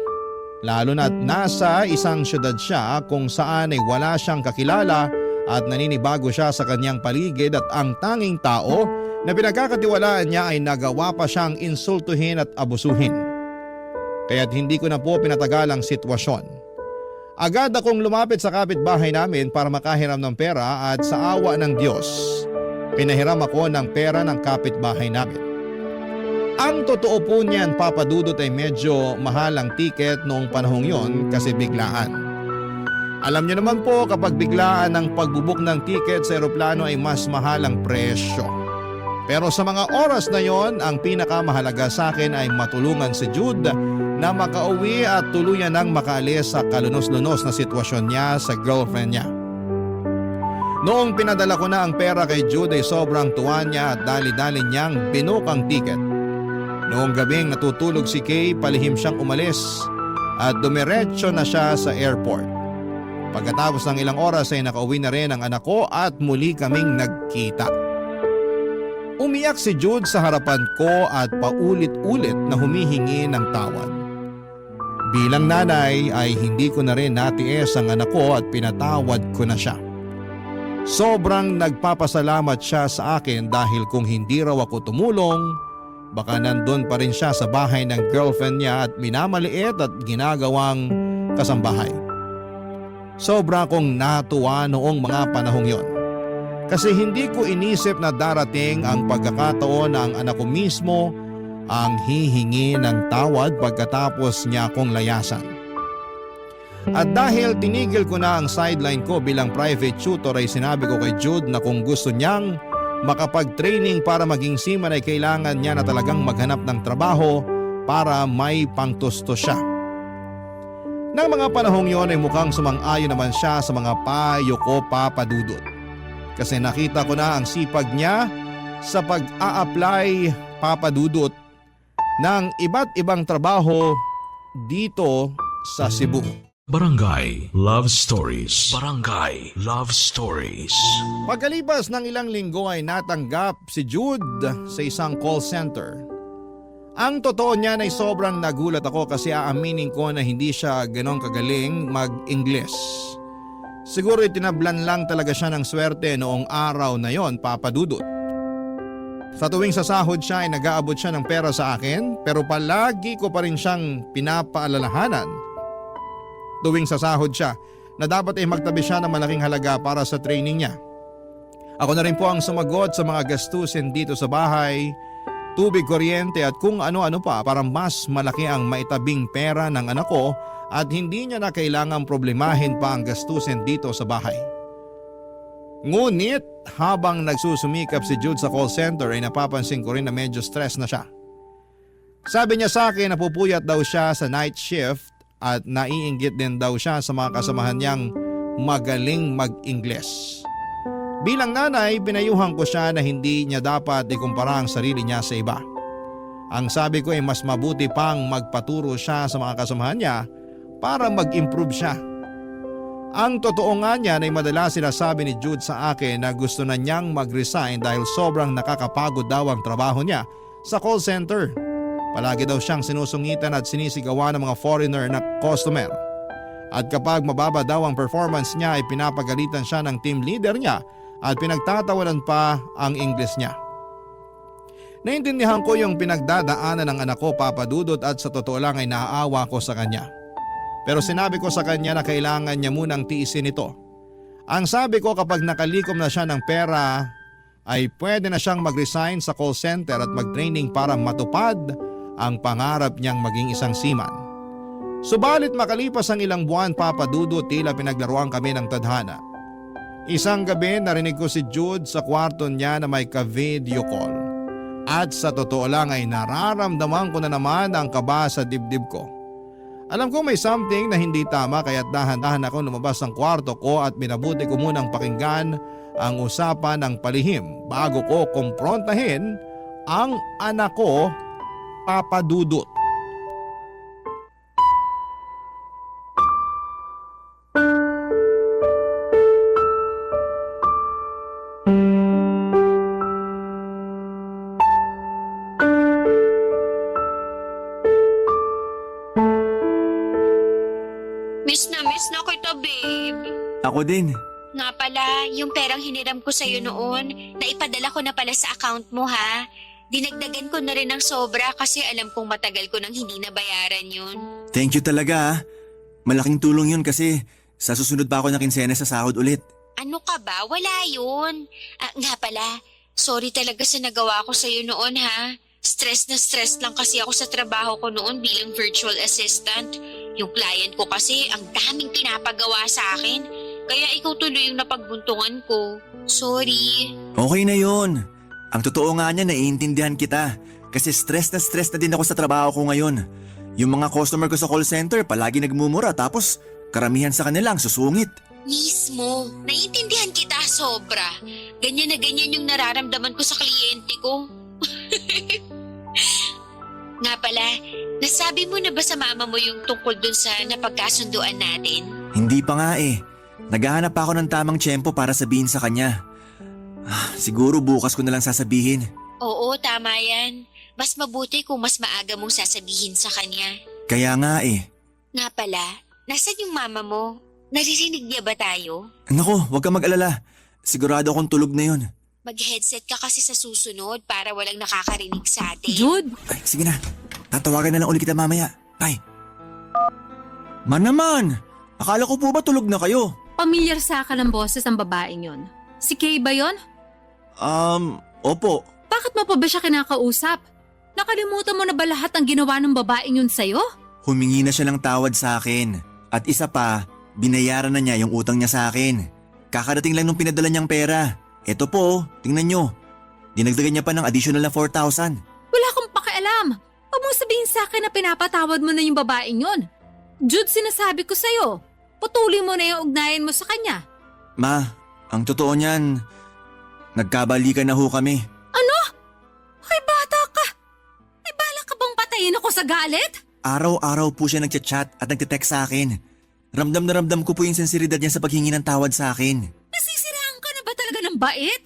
Lalo na't nasa isang syudad siya kung saan ay wala siyang kakilala at naninibago siya sa kanyang paligid at ang tanging tao na pinagkakatiwalaan niya ay nagawa pa siyang insultuhin at abusuhin. Kaya't hindi ko na po pinatagal ang sitwasyon. Agad akong lumapit sa kapitbahay namin para makahiram ng pera at sa awa ng Diyos, pinahiram ako ng pera ng kapitbahay namin. Ang totoo po niyan, Papa Dudut, ay medyo mahal ang tiket noong panahong yon kasi biglaan. Alam niyo naman po kapag biglaan ang pagbubuk ng tiket sa eroplano ay mas mahal ang presyo. Pero sa mga oras na yon, ang pinakamahalaga sa akin ay matulungan si Jude na makauwi at tuluyan nang makaalis sa kalunos-lunos na sitwasyon niya sa girlfriend niya. Noong pinadala ko na ang pera kay Jude ay sobrang tuwa niya at dali-dali niyang binuk ang tiket. Noong gabing natutulog si Kay, palihim siyang umalis at dumiretso na siya sa airport. Pagkatapos ng ilang oras ay nakauwi na rin ang anak ko at muli kaming nagkita. Umiyak si Jude sa harapan ko at paulit-ulit na humihingi ng tawad. Bilang nanay ay hindi ko na rin natiis ang anak ko at pinatawad ko na siya. Sobrang nagpapasalamat siya sa akin dahil kung hindi raw ako tumulong, baka nandun pa rin siya sa bahay ng girlfriend niya at minamaliit at ginagawang kasambahay. Sobra akong natuwa noong mga panahong yon. Kasi hindi ko inisip na darating ang pagkakataon na ang anak ko mismo ang hihingi ng tawad pagkatapos niya akong layasan. At dahil tinigil ko na ang sideline ko bilang private tutor ay sinabi ko kay Jude na kung gusto niyang makapag-training para maging seaman ay kailangan niya na talagang maghanap ng trabaho para may pangtusto siya. Nang mga panahong yon ay mukhang sumang-ayon naman siya sa mga payo ko, Papa Dudut. Kasi nakita ko na ang sipag niya sa pag-a-apply, Papa Dudut, ng iba't ibang trabaho dito sa Cebu. Barangay Love Stories. Barangay Love Stories. Pagkalipas ng ilang linggo ay natanggap si Jude sa isang call center. Ang totoo niyan ay sobrang nagulat ako kasi aaminin ko na hindi siya ganon kagaling mag-Ingles. Siguro itinablan lang talaga siya ng swerte noong araw na yon, Papa Dudut. Sa tuwing sasahod siya ay nag-aabot siya ng pera sa akin pero palagi ko pa rin siyang pinapaalalahanan tuwing sasahod siya na dapat ay magtabi siya ng malaking halaga para sa training niya. Ako na rin po ang sumagot sa mga gastusin dito sa bahay, tubig, kuryente at kung ano-ano pa para mas malaki ang maitabing pera ng anak ko at hindi niya na kailangang problemahin pa ang gastusin dito sa bahay. Ngunit habang nagsusumikap si Jude sa call center ay napapansin ko rin na medyo stress na siya. Sabi niya sa akin na pupuyat daw siya sa night shift at naiinggit din daw siya sa mga kasamahan niyang magaling mag-Ingles. Bilang nanay, pinayuhan ko siya na hindi niya dapat ikumpara ang sarili niya sa iba. Ang sabi ko ay mas mabuti pang magpaturo siya sa mga kasamahan niya para mag-improve siya. Ang totoo nga niya ay madalas sinasabi ni Jude sa akin na gusto na niyang mag-resign dahil sobrang nakakapagod daw ang trabaho niya sa call center. Palagi daw siyang sinusungitan at sinisigawan ng mga foreigner na customer. At kapag mababa daw ang performance niya ay pinapagalitan siya ng team leader niya at pinagtatawanan pa ang English niya. Naintindihan ko yung pinagdadaanan ng anak ko, Papa Dudut, at sa totoo lang ay naaawa ko sa kanya. Pero sinabi ko sa kanya na kailangan niya munang tiisin ito. Ang sabi ko, kapag nakalikom na siya ng pera ay pwede na siyang mag-resign sa call center at mag-training para matupad ang pangarap niyang maging isang seaman. Subalit makalipas ang ilang buwan, Papa Dudut, tila pinaglaruan kami ng tadhana. Isang gabi narinig ko si Jude sa kwarto niya na may ka-video call. At sa totoo lang ay nararamdaman ko na naman ang kaba sa dibdib ko. Alam ko may something na hindi tama kaya't dahan-dahan ako lumabas ng kwarto ko at minabuti ko munang pakinggan ang usapan ng palihim bago ko kumprontahin ang anak ko, Papa Dudut. Miss na kita, babe. Ako din. Nga pala, yung perang hiniram ko sa'yo noon, naipadala ko na pala sa account mo, ha? Dinagdagan ko na rin ng sobra kasi alam kong matagal ko nang hindi nabayaran yun. Thank you talaga ah. Malaking tulong yun kasi sa susunod pa ako na kinsena sa sahod ulit. Ano ka ba? Wala yun. Nga pala, sorry talaga sa nagawa ko sa'yo noon, ha? Stress na stress lang kasi ako sa trabaho ko noon bilang virtual assistant. Yung client ko kasi ang daming pinapagawa sa akin. Kaya ikaw tuloy yung napagbuntungan ko. Sorry. Okay na yun. Ang totoo nga niya, naiintindihan kita. Kasi stress na din ako sa trabaho ko ngayon. Yung mga customer ko sa call center palagi nagmumura tapos karamihan sa kanila ang susungit. Mismo, naiintindihan kita sobra. Ganyan na ganyan yung nararamdaman ko sa kliyente ko. Nga pala, nasabi mo na ba sa mama mo yung tungkol dun sa napagkasunduan natin? Hindi pa nga eh. Naghahanap pa ako ng tamang tiyempo para sabihin sa kanya. Siguro bukas ko na lang sasabihin. Oo, tama yan. Mas mabuti kung mas maaga mong sasabihin sa kanya. Kaya nga eh. Nga pala, nasan yung mama mo? Naririnig niya ba tayo? Naku, huwag ka mag-alala. Sigurado akong tulog na yun. Mag-headset ka kasi sa susunod para walang nakakarinig sa atin. Jude, Ay, sige na. Tatawagan na lang ulit kita mamaya. Bye. Naman! Akala ko po ba tulog na kayo? pamilyar sa akin ang boses ng babaeng yon. Si Kay ba yon? Opo. Bakit mo pa ba siya kinakausap? Nakalimutan mo na ba lahat ng ginawa ng babaeng yun sa'yo? Humingi na siya ng tawad sa akin. At isa pa, binayaran na niya yung utang niya sa akin. Kakarating lang nung pinadala niyang pera. Eto po, tingnan niyo. Dinagdagan niya pa ng additional na 4,000. Wala akong pakialam. Huwag mong sabihin sa akin na pinapatawad mo na yung babaeng yun. Jude, sinasabi ko sa'yo. Putulin mo na yung ugnayan mo sa kanya. Ma, ang totoo niyan, nagkabalikan na ho kami. Ano? Ay, bata ka. May balak ka bang patayin ako sa galit? Araw-araw po siya nagchat-chat at nagte-text sa akin. Ramdam na ramdam ko po yung sensibilidad niya sa paghingi ng tawad sa akin. Nasisiraan ka na ba talaga ng bait?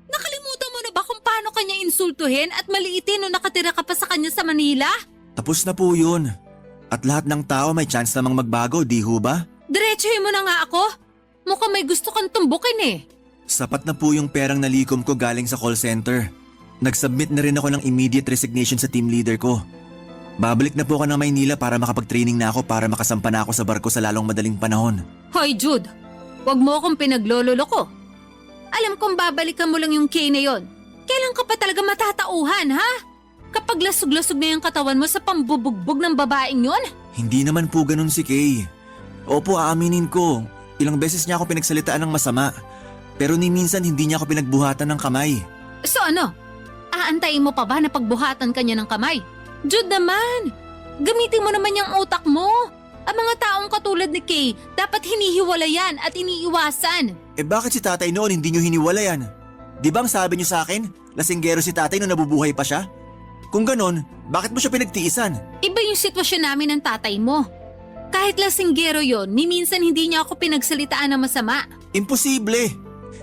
Nakalimutan mo na ba kung paano kanya insultuhin at maliitin nung nakatira ka pa sa kanya sa Manila? Tapos na po yun. At lahat ng tao may chance namang magbago, di ho ba? Diretsuhin mo na nga ako. Mukhang may gusto kang tumbukin eh. Sapat na po yung perang nalikom ko galing sa call center. Nag-submit na rin ako ng immediate resignation sa team leader ko. Babalik na po ako ng Maynila para makapag-training na ako para makasampa na ako sa barko sa lalong madaling panahon. Hoy Jude, wag mo akong pinaglololoko. Alam kong babalikan mo lang yung Kay na yon. Kailan ka pa talaga matatauhan, ha? Kapag lasog-lasog na yung katawan mo sa pambubugbog ng babaeng yon? Hindi naman po ganun si Kay. Opo, aaminin ko. Ilang beses niya ako pinagsalitaan ng masama. Pero ni minsan hindi niya ako pinagbuhatan ng kamay. So ano? Aantayin mo pa ba na pagbuhatan kanya ng kamay? Jude naman, gamitin mo naman yung utak mo. Ang mga taong katulad ni Kay, dapat hinihiwalayan at iniiwasan. Bakit si tatay noon hindi niyo hiniwalayan? Di ba ang sabi niyo sa akin, lasinggero si tatay noong nabubuhay pa siya? Kung ganon, bakit mo siya pinagtiisan? Iba yung sitwasyon namin ng tatay mo. Kahit lasinggero yon, ni minsan hindi niya ako pinagsalitaan ng masama. Imposible!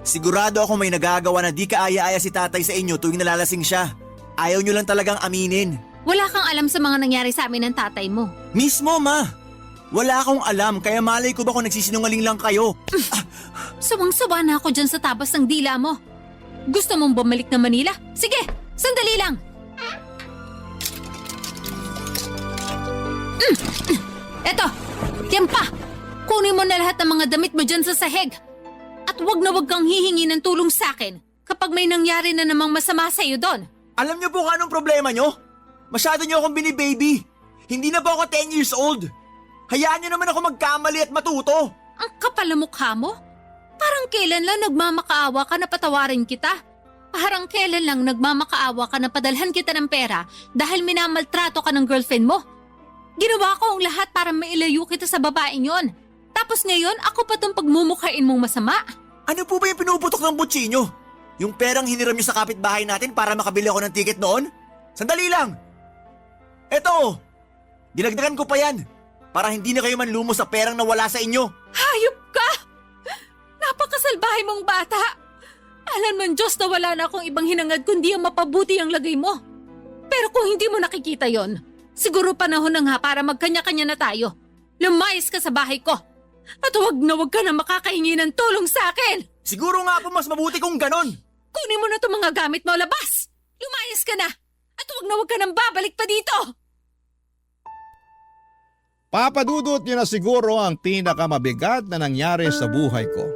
Sigurado ako may nagagawa na di kaaya-aya si tatay sa inyo tuwing nalalasing siya. Ayaw niyo lang talagang aminin. Wala kang alam sa mga nangyari sa amin ng tatay mo. Mismo, ma! Wala akong alam kaya malay ko ba kung nagsisinungaling lang kayo? Sawang-sawa na ako dyan sa tabas ng dila mo. Gusto mong bumalik na Manila? Sige, Sandali lang! Eto, yan pa! Kunin mo na lahat ng mga damit mo dyan sa sahig. At wag na wag kang hihingi ng tulong sa akin kapag may nangyari na namang masama sa'yo doon. Alam niyo po kung anong problema niyo? Masyado niyo akong binibaby. Hindi na po ako 10 years old. Hayaan niyo naman ako magkamali at matuto. Ang kapal na mukha mo? Parang kailan lang nagmamakaawa ka na patawarin kita? Parang kailan lang nagmamakaawa ka na padalhan kita ng pera dahil minamaltrato ka ng girlfriend mo? Ginawa ko ang lahat para mailayo kita sa babaeng yon. Tapos ngayon, ako pa tong pagmumukhain mong masama. Ano po ba yung pinuputok ng butsi niyo? Yung perang hiniram niyo sa kapitbahay natin para makabili ako ng ticket noon? Sandali lang! Eto! Dinagdagan ko pa yan para hindi na kayo manlumo sa perang nawala sa inyo. Hayop ka! Napakasalbahe mong bata! Alam mo, Diyos, na wala na akong ibang hinangad kundi ang mapabuti ang lagay mo. Pero kung hindi mo nakikita yon, siguro panahon na nga para magkanya-kanya na tayo. Lumayas ka sa bahay ko. At huwag na huwag ka na makakahingi ng tulong sa akin. Siguro nga po mas mabuti kung ganon. Kunin mo na itong mga gamit mo, labas! Lumayas ka na! At huwag na huwag ka nang babalik pa dito! Papadudot yun na siguro ang pinakamabigat na nangyari sa buhay ko.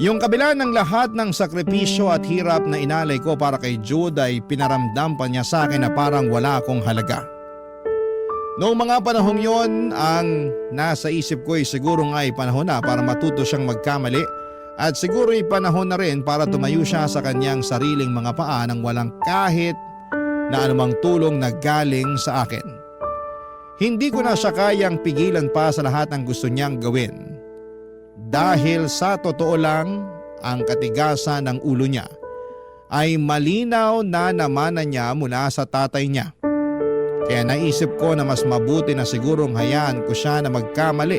Yung kabila ng lahat ng sakripisyo at hirap na inalay ko para kay Jude ay pinaramdam pa niya sa akin na parang wala akong halaga. Noong mga panahong yon, ang nasa isip ko ay siguro nga ay panahon na para matuto siyang magkamali at siguro ay panahon na rin para tumayo siya sa kanyang sariling mga paa nang walang kahit na anumang tulong na galing sa akin. Hindi ko na siya kayang pigilan pa sa lahat ng gusto niyang gawin. Dahil sa totoo lang, ang katigasan ng ulo niya ay malinaw na namanan niya mula sa tatay niya. Kaya naisip ko na mas mabuti na sigurong hayaan ko siya na magkamali.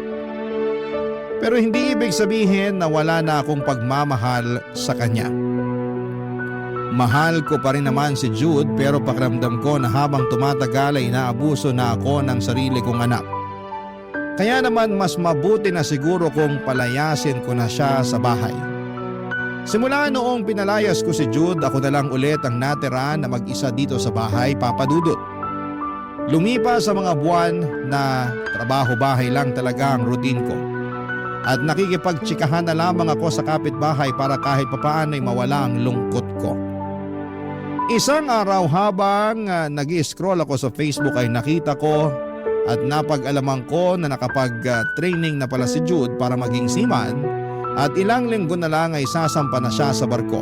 Pero hindi ibig sabihin na wala na akong pagmamahal sa kanya. Mahal ko pa rin naman si Jude pero pakiramdam ko na habang tumatagal ay inaabuso na ako ng sarili kong anak. Kaya naman mas mabuti na siguro kung palayasin ko na siya sa bahay. Simula noong pinalayas ko si Jude, ako na lang ulit ang natira na mag-isa dito sa bahay, Papa Dudut. Lumipas sa mga buwan na trabaho-bahay lang talaga ang routine ko. At nakikipagtsikahan na lamang ako sa kapitbahay para kahit papaano ay mawala ang lungkot ko. Isang araw habang nag-i-scroll ako sa Facebook ay nakita ko at napag-alaman ko na nakapag-training na pala si Jude para maging seaman at ilang linggo na lang ay sasampa na siya sa barko.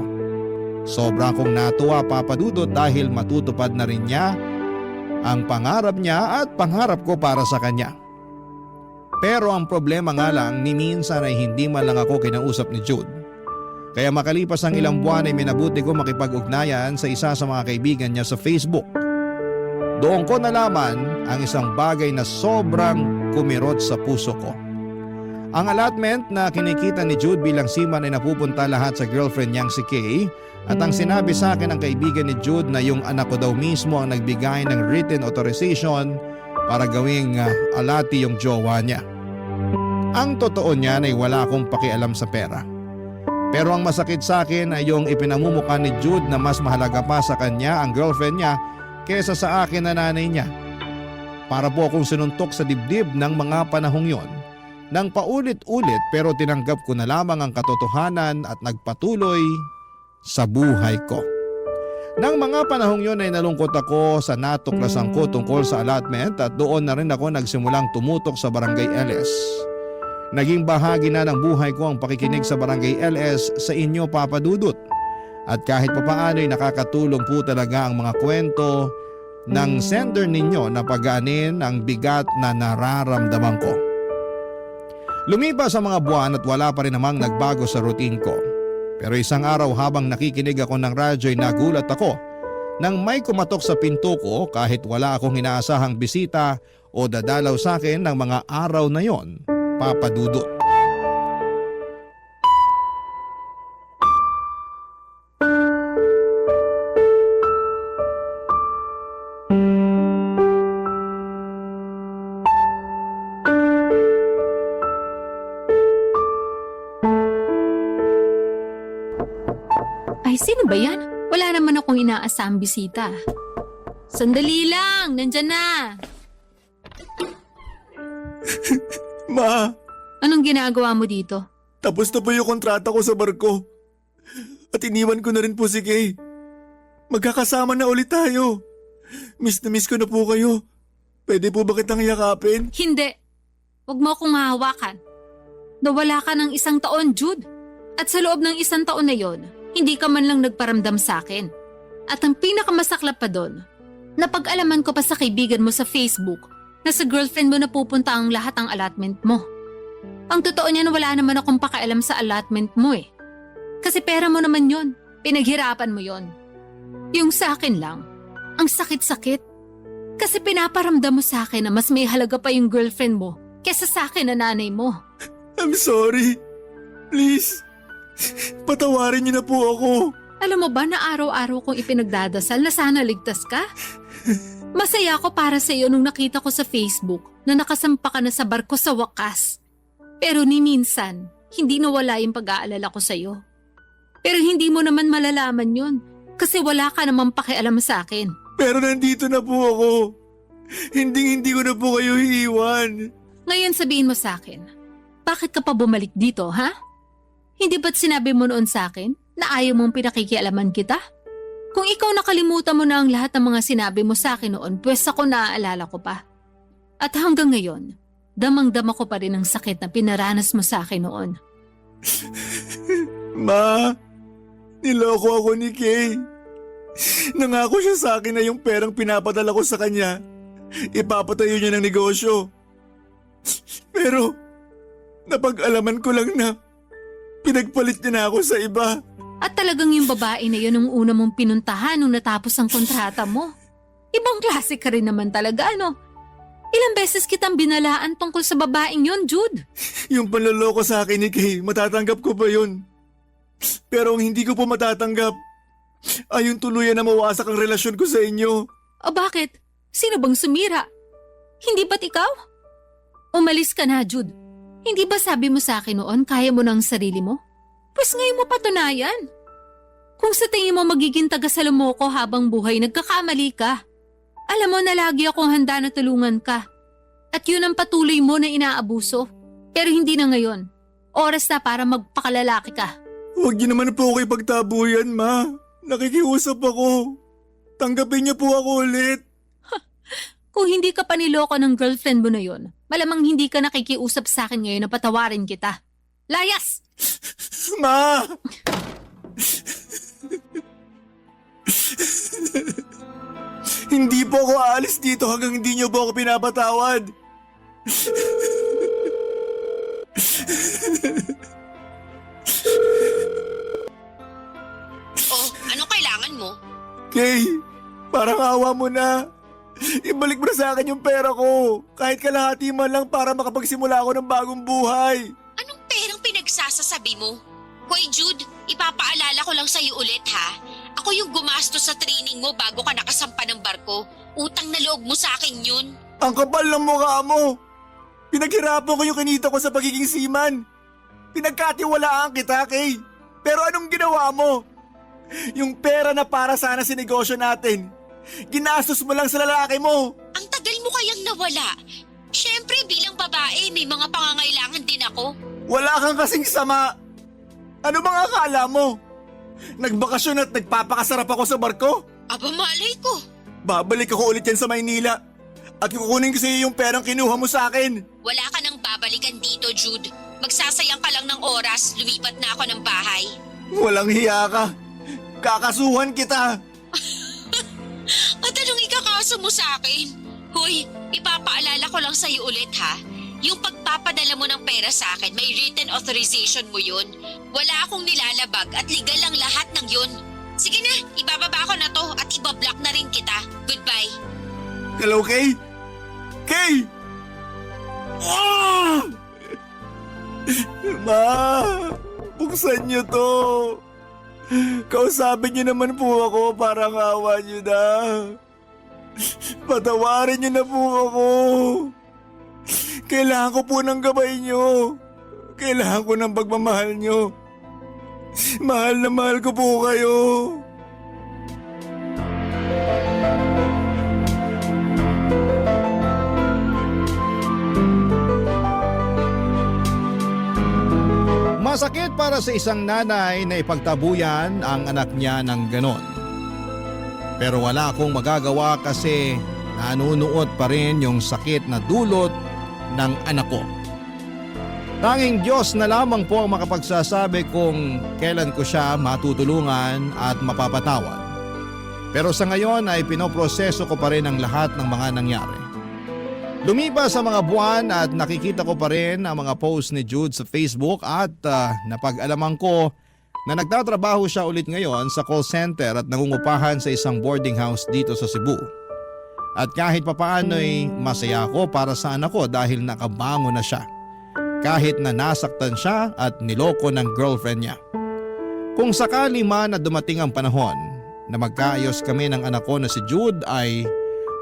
Sobra akong natuwa, Papa Dudut, dahil matutupad na rin niya ang pangarap niya at pangarap ko para sa kanya. Pero ang problema nga lang, ni minsan ay hindi man lang ako kinausap ni Jude. Kaya makalipas ang ilang buwan ay minabuti ko makipag-ugnayan sa isa sa mga kaibigan niya sa Facebook. Doon ko nalaman ang isang bagay na sobrang kumirot sa puso ko. Ang allotment na kinikita ni Jude bilang seaman ay napupunta lahat sa girlfriend niyang si Kay. At ang sinabi sa akin ng kaibigan ni Jude na yung anak ko daw mismo ang nagbigay ng written authorization para gawing alati yung jowa niya. Ang totoo niyan ay wala akong pakialam sa pera. Pero ang masakit sa akin ay yung ipinamumukha ni Jude na mas mahalaga pa sa kanya ang girlfriend niya kesa sa akin na nanay niya. Para po akong sinuntok sa dibdib ng mga panahong yon. Nang paulit-ulit pero tinanggap ko na lamang ang katotohanan at nagpatuloy sa buhay ko. Nang mga panahong yon ay nalungkot ako sa natuklasan ko tungkol sa allotment at doon na rin ako nagsimulang tumutok sa Barangay LS. Naging bahagi na ng buhay ko ang pakikinig sa Barangay LS sa inyo, Papa Dudut. At kahit papaano ay nakakatulong po talaga ang mga kwento ng sender ninyo na pagaanin ang bigat na nararamdaman ko. Lumipas ang mga buwan at wala pa rin namang nagbago sa routine ko. Pero isang araw habang nakikinig ako ng radyo ay nagulat ako nang may kumatok sa pinto ko kahit wala akong inaasahang bisita o dadalaw sa akin ng mga araw na yon, Papa Dudut. Ay, sino ba yan? Wala naman akong inaasahang bisita. Sandali lang, nandyan na. Ma, Anong ginagawa mo dito? tapos na po yung kontrata ko sa barko. At iniwan ko na rin po si Kay. Magkakasama na ulit tayo. Miss na miss ko na po kayo. Pwede po ba kitang yakapin? Hindi. Huwag mo akong mahawakan. Nawala ka ng 1 taon, Jude. At sa loob ng 1 taon na yon, hindi ka man lang nagparamdam sa akin. At ang pinakamasaklap pa doon, napag-alaman ko pa sa kaibigan mo sa Facebook na sa girlfriend mo na pupunta ang lahat ng allotment mo. Ang totoo niyan, wala naman akong pakialam sa allotment mo eh. Kasi pera mo naman yon, pinaghirapan mo yon. Yung sa akin lang, ang sakit-sakit. Kasi pinaparamdam mo sa akin na mas may halaga pa yung girlfriend mo kesa sa akin na nanay mo. I'm sorry. Please, patawarin niyo na po ako. Alam mo ba na araw-araw kong ipinagdadasal na sana ligtas ka? Masaya ako para sa iyo nung nakita ko sa Facebook na nakasampa ka na sa barko sa wakas. Pero ni minsan, hindi nawala yung pag-aalala ko sa iyo. Pero hindi mo naman malalaman yon kasi wala ka namang pakialam sa akin. Pero nandito na po ako. Hindi ko na po kayo iiwan. Ngayon sabihin mo sa akin, bakit ka pa bumalik dito, ha? Hindi ba't sinabi mo noon sa akin na ayaw mong pinakikialaman kita? Kung ikaw nakalimutan mo na ang lahat ng mga sinabi mo sa akin noon, pues ako naaalala ko pa. At hanggang ngayon, damang-dama ko pa rin ang sakit na pinaranas mo sa akin noon. Ma, niloko ako ni Kay. Nangako siya sa akin na yung perang pinapadala ko sa kanya, ipapatayo niya ng negosyo. Pero, napag-alaman ko lang na pinagpalit niya na ako sa iba. At talagang yung babae na yun ang una mong pinuntahan nung natapos ang kontrata mo. Ibang klase ka rin naman talaga, ano? Ilang beses kitang binalaan tungkol sa babaeng yun, Jude. Yung panloloko sa akin ni Kay, matatanggap ko ba yun? Pero ang hindi ko po matatanggap ay yung tuluyan na mawasak ang relasyon ko sa inyo. O bakit? Sino bang sumira? Hindi ba't ikaw? Umalis ka na, Jude. Hindi ba sabi mo sa akin noon kaya mo na ang sarili mo? Pues ngayon mo patunayan. Kung sa tingin mo magiging taga-salomo ko habang buhay, nagkakamali ka. Alam mo na lagi akong handa na tulungan ka. At yun ang patuloy mo na inaabuso. Pero hindi na ngayon. Oras na para magpakalalaki ka. Huwag niyo naman po ako ipagtabuyan, Ma. Nakikiusap ako. Tanggapin niyo po ako ulit. Kung hindi ka pa niloko ng girlfriend mo na yun, malamang hindi ka nakikiusap sa akin ngayon na patawarin kita. Layas! Ma! Hindi po ako aalis dito hanggang hindi niyo po ako pinapatawad. Oh, anong kailangan mo? Kay, parang awa mo na. Ibalik mo na sa akin yung pera ko. Kahit kalahati man lang para makapagsimula ako ng bagong buhay. Anong perang pinagsasasabi mo? Hoy Jude, ipapaalala ko lang sa'yo ulit ha. Ako yung gumastos sa training mo bago ka nakasampa ng barko. Utang na loob mo sa akin yun. Ang kapal ng mukha mo. Pinaghirapan ko yung kinita ko sa pagiging seaman. Pinagkatiwalaan kita, Kay. Pero anong ginawa mo? Yung pera na para sana sa negosyo natin, ginastos mo lang sa lalaki mo. Ang tagal mo kayang nawala. Siyempre bilang babae, may mga pangangailangan din ako. Wala kang kasing sama. Ano bang akala mo? Nagbakasyon at nagpapakasarap ako sa barko? Aba malay ko. Babalik ako ulit yan sa Maynila. At kukunin ko sa iyo yung perang kinuha mo sa akin. Wala ka nang babalikan dito, Jude. Magsasayang ka lang ng oras, lumipat na ako ng bahay. Walang hiya ka. Kakasuhan kita. At anong ikakaso mo sa akin? Hoy, ipapaalala ko lang sa'yo ulit ha. Yung pagpapadala mo ng pera sa akin, may written authorization mo yun. Wala akong nilalabag at legal lang lahat ng yun. Sige na, ibababa ko na to at ibablock na rin kita. Goodbye. Hello, Kay? Kay! Ah! Ma, buksan niyo to. Kausapin niyo naman po ako, parang awa niyo na. Patawarin niyo na po ako. Kailangan ko po ng gabay niyo. Kailangan ko ng pagmamahal niyo. Mahal na mahal ko po kayo. Masakit para sa isang nanay na ipagtabuyan ang anak niya ng ganon. Pero wala akong magagawa kasi nanunuot pa rin yung sakit na dulot ng anak ko. Tanging Diyos na lamang po ang makapagsasabi kung kailan ko siya matutulungan at mapapatawad. Pero sa ngayon ay pinoproseso ko pa rin ang lahat ng mga nangyari. Lumipas sa mga buwan at nakikita ko pa rin ang mga post ni Jude sa Facebook at napag-alaman ko na nagtatrabaho siya ulit ngayon sa call center at nangungupahan sa isang boarding house dito sa Cebu. At kahit papaano'y masaya ako para sa anak ko dahil nakabango na siya. Kahit na nasaktan siya at niloko ng girlfriend niya. Kung sakali man na dumating ang panahon na magkaayos kami ng anak ko na si Jude ay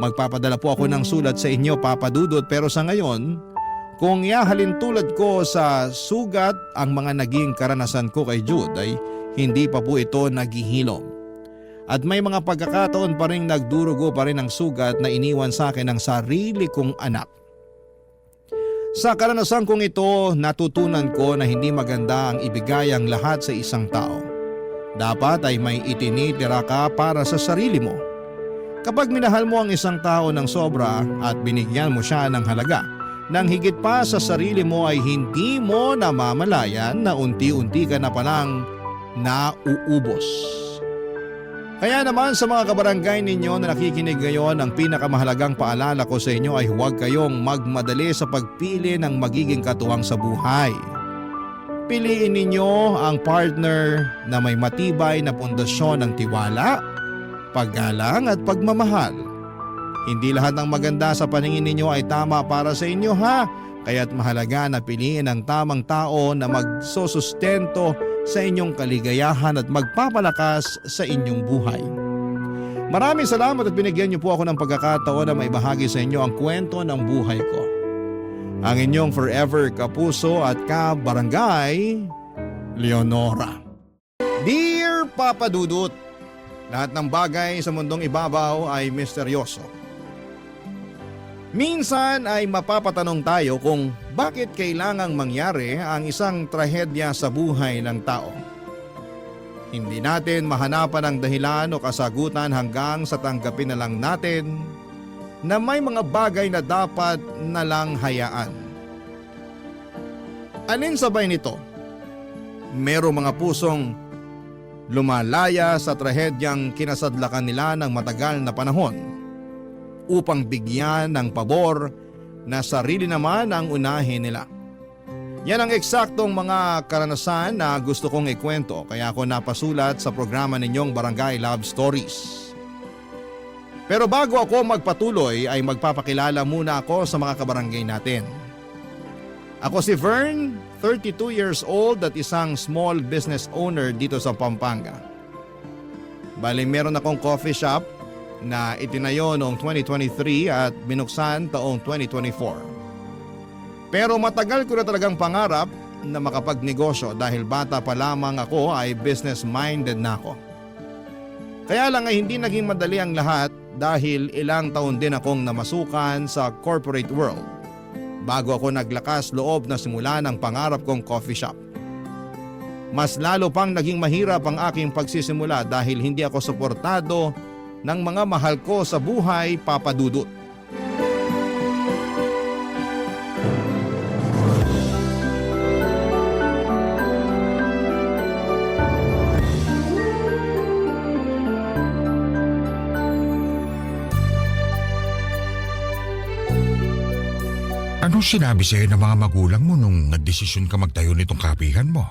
magpapadala po ako ng sulat sa inyo, Papa Dudut, pero sa ngayon, kung ihahalin tulad ko sa sugat ang mga naging karanasan ko kay Jude ay hindi pa po ito naghihilom. At may mga pagkakataon pa rin nagdurugo pa rin ang sugat na iniwan sa akin ng sarili kong anak. Sa karanasan kong ito, natutunan ko na hindi maganda ang ibigay ang lahat sa isang tao. Dapat ay may itinitira ka para sa sarili mo. Kapag minahal mo ang isang tao ng sobra at binigyan mo siya ng halaga, nang higit pa sa sarili mo ay hindi mo namamalayan na unti-unti ka na palang nauubos. Kaya naman sa mga kabarangay ninyo na nakikinig ngayon, ang pinakamahalagang paalala ko sa inyo ay huwag kayong magmadali sa pagpili ng magiging katuwang sa buhay. Piliin ninyo ang partner na may matibay na pundasyon ng tiwala, paggalang at pagmamahal. Hindi lahat ng maganda sa paningin ninyo ay tama para sa inyo ha, kaya't mahalaga na piliin ang tamang tao na magsusustento sa inyong kaligayahan at magpapalakas sa inyong buhay. Maraming salamat at binigyan niyo po ako ng pagkakataon na maibahagi sa inyo ang kwento ng buhay ko. Ang inyong forever kapuso at kabarangay, Leonora. Dear Papa Dudut, lahat ng bagay sa mundong ibabaw ay misteryoso. Minsan ay mapapatanong tayo kung bakit kailangang mangyari ang isang trahedya sa buhay ng tao. Hindi natin mahanapan ang dahilan o kasagutan hanggang sa tanggapin na lang natin na may mga bagay na dapat na lang hayaan. Alin sabay nito? Merong mga pusong lumalaya sa trahedyang kinasadlakan nila ng matagal na panahon upang bigyan ng pabor na sarili naman ang unahin nila. Yan ang eksaktong mga karanasan na gusto kong ikwento kaya ako napasulat sa programa ninyong Barangay Love Stories. Pero bago ako magpatuloy ay magpapakilala muna ako sa mga kabarangay natin. Ako si Vern, 32 years old at isang small business owner dito sa Pampanga. Bali meron akong coffee shop na itinayo noong 2023 at binuksan taong 2024. Pero matagal ko na talagang pangarap na makapagnegosyo dahil bata pa lamang ako ay business-minded na ako. Kaya lang ay hindi naging madali ang lahat dahil ilang taon din akong namasukan sa corporate world bago ako naglakas loob na simulan ang pangarap kong coffee shop. Mas lalo pang naging mahirap ang aking pagsisimula dahil hindi ako suportado ng mga mahal ko sa buhay, Papa Dudut. Anong sinabi sa'yo ng mga magulang mo nung nagdesisyon ka magtayo nitong kapihan mo?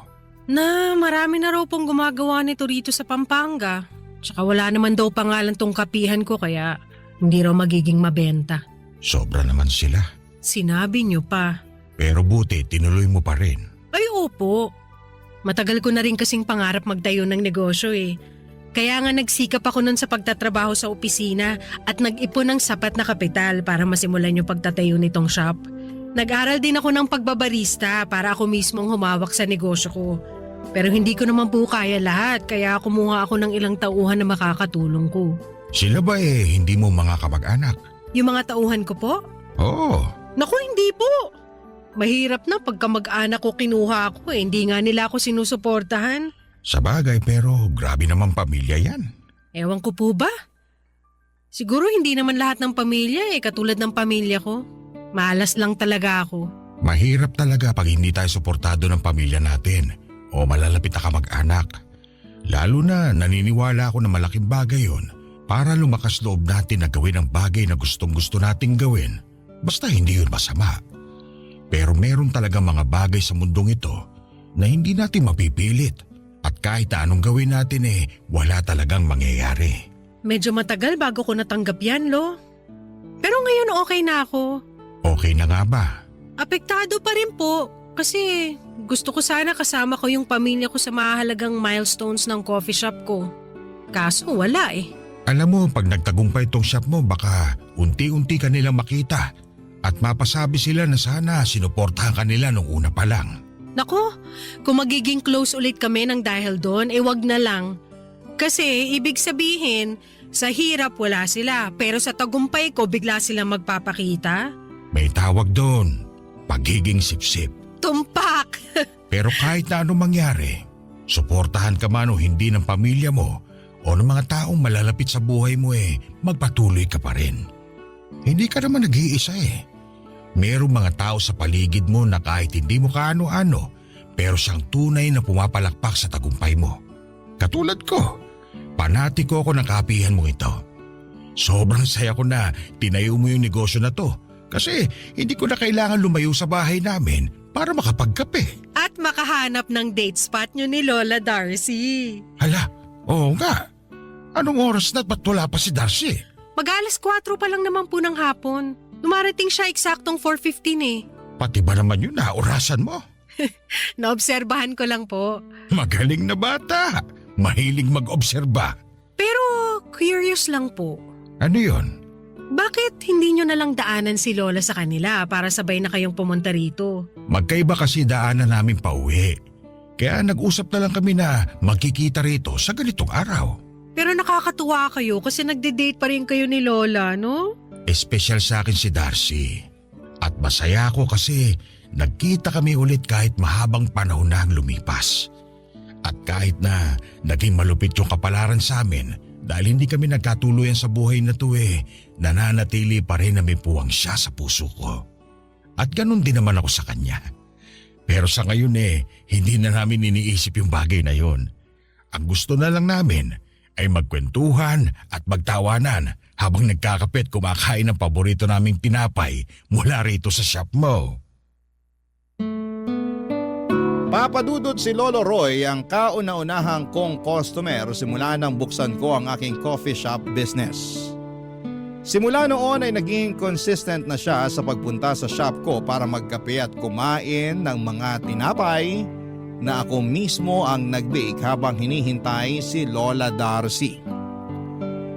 Na marami na raw pong gumagawa nito rito sa Pampanga. Tsaka wala naman daw pangalan tong kapihan ko kaya hindi raw magiging mabenta. Sobra naman sila. Sinabi niyo pa. Pero buti, tinuloy mo pa rin. Ay opo. Matagal ko na rin kasing pangarap magtayo ng negosyo eh. Kaya nga nagsikap ako nun sa pagtatrabaho sa opisina at nag-ipon ng sapat na kapital para masimulan yung pagtatayo nitong shop. Nag-aral din ako ng pagbabarista para ako mismong humawak sa negosyo ko. Pero hindi ko naman po kaya lahat kaya kumuha ako ng ilang tauhan na makakatulong ko. Sila ba hindi mo mga kamag-anak? Yung mga tauhan ko po? Oo. Naku, hindi po. Mahirap na pagka mag-anak ko kinuha ako hindi nga nila ako sinusuportahan. Sa bagay pero grabe naman pamilya yan. Ewan ko po ba? Siguro hindi naman lahat ng pamilya katulad ng pamilya ko. Malas lang talaga ako. Mahirap talaga pag hindi tayo suportado ng pamilya natin o malalapit na kamag-anak. Lalo na naniniwala ako na malaking bagay yon para lumakas loob natin na gawin ang bagay na gustong-gusto nating gawin. Basta hindi yun masama. Pero meron talaga mga bagay sa mundong ito na hindi natin mapipilit. At kahit anong gawin natin wala talagang mangyayari. Medyo matagal bago ko natanggap yan, Lo. Pero ngayon okay na ako. Okay na nga ba? Apektado pa rin po kasi gusto ko sana kasama ko yung pamilya ko sa mahalagang milestones ng coffee shop ko. Kaso wala Alam mo, pag nagtagumpay itong shop mo, baka unti-unti ka nilang makita at mapasabi sila na sana sinuportahan ka nila nung una pa lang. Nako, kung magiging close ulit kami ng dahil doon, wag na lang. Kasi ibig sabihin, sa hirap wala sila pero sa tagumpay ko bigla silang magpapakita. May tawag doon, pagiging sipsip. Tumpak! Pero kahit na anong mangyari, suportahan ka man o hindi ng pamilya mo o ng mga taong malalapit sa buhay mo magpatuloy ka pa rin. Hindi ka naman nag-iisa Merong mga tao sa paligid mo na kahit hindi mo kaano-ano, pero siyang tunay na pumapalakpak sa tagumpay mo. Katulad ko, panatiko ako ng kapihan mo ito. Sobrang saya ko na tinayo mo yung negosyo na to kasi hindi ko na kailangan lumayo sa bahay namin para makapagkape. At makahanap ng date spot nyo ni Lola Darcy. Hala, oo nga. Anong oras na ba't wala pa si Darcy? Mag-alas 4 pa lang naman po ng hapon. Dumarating siya eksaktong 4:15 Pati ba naman yun orasan mo? Naobserbahan ko lang po. Magaling na bata. Mahilig mag-obserba. Pero curious lang po. Ano yun? Bakit hindi nyo nalang daanan si Lola sa kanila para sabay na kayong pumunta rito? Magkaiba kasi daanan namin pauwi. Kaya nag-usap na lang kami na magkikita rito sa ganitong araw. Pero nakakatuwa kayo kasi nagde-date pa rin kayo ni Lola, no? Espesyal sa akin si Darcy. At masaya ako kasi nagkita kami ulit kahit mahabang panahon na ang lumipas. At kahit na naging malupit yung kapalaran sa amin dahil hindi kami nagkatuluyan sa buhay na to nananatili pa rin na may puwang siya sa puso ko. At ganun din naman ako sa kanya. Pero sa ngayon hindi na namin iniisip yung bagay na yon. Ang gusto na lang namin ay magkwentuhan at magtawanan habang nagkakapit kumakain ng paborito naming tinapay mula rito sa shop mo. Papadudot si Lolo Roy ang kauna-unahang kong customer simula nang buksan ko ang aking coffee shop business. Simula noon ay naging consistent na siya sa pagpunta sa shop ko para magkape at kumain ng mga tinapay na ako mismo ang nag-bake habang hinihintay si Lola Darcy.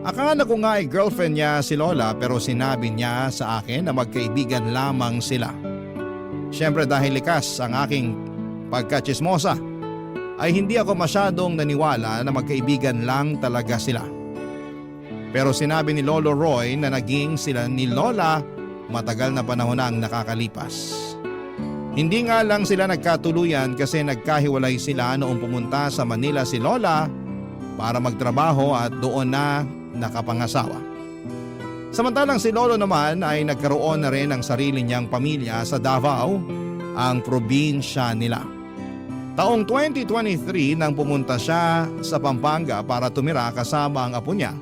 Akala ko nga ay girlfriend niya si Lola pero sinabi niya sa akin na magkaibigan lamang sila. Siyempre dahil likas ang aking pagkatsismosa ay hindi ako masyadong naniwala na magkaibigan lang talaga sila. Pero sinabi ni Lolo Roy na naging sila ni Lola matagal na panahon na ang nakakalipas. Hindi nga lang sila nagkatuluyan kasi nagkahiwalay sila noong pumunta sa Manila si Lola para magtrabaho at doon na nakapangasawa. Samantalang si Lolo naman ay nagkaroon na rin ng sarili niyang pamilya sa Davao, ang probinsya nila. Taong 2023 nang pumunta siya sa Pampanga para tumira kasama ang apo niya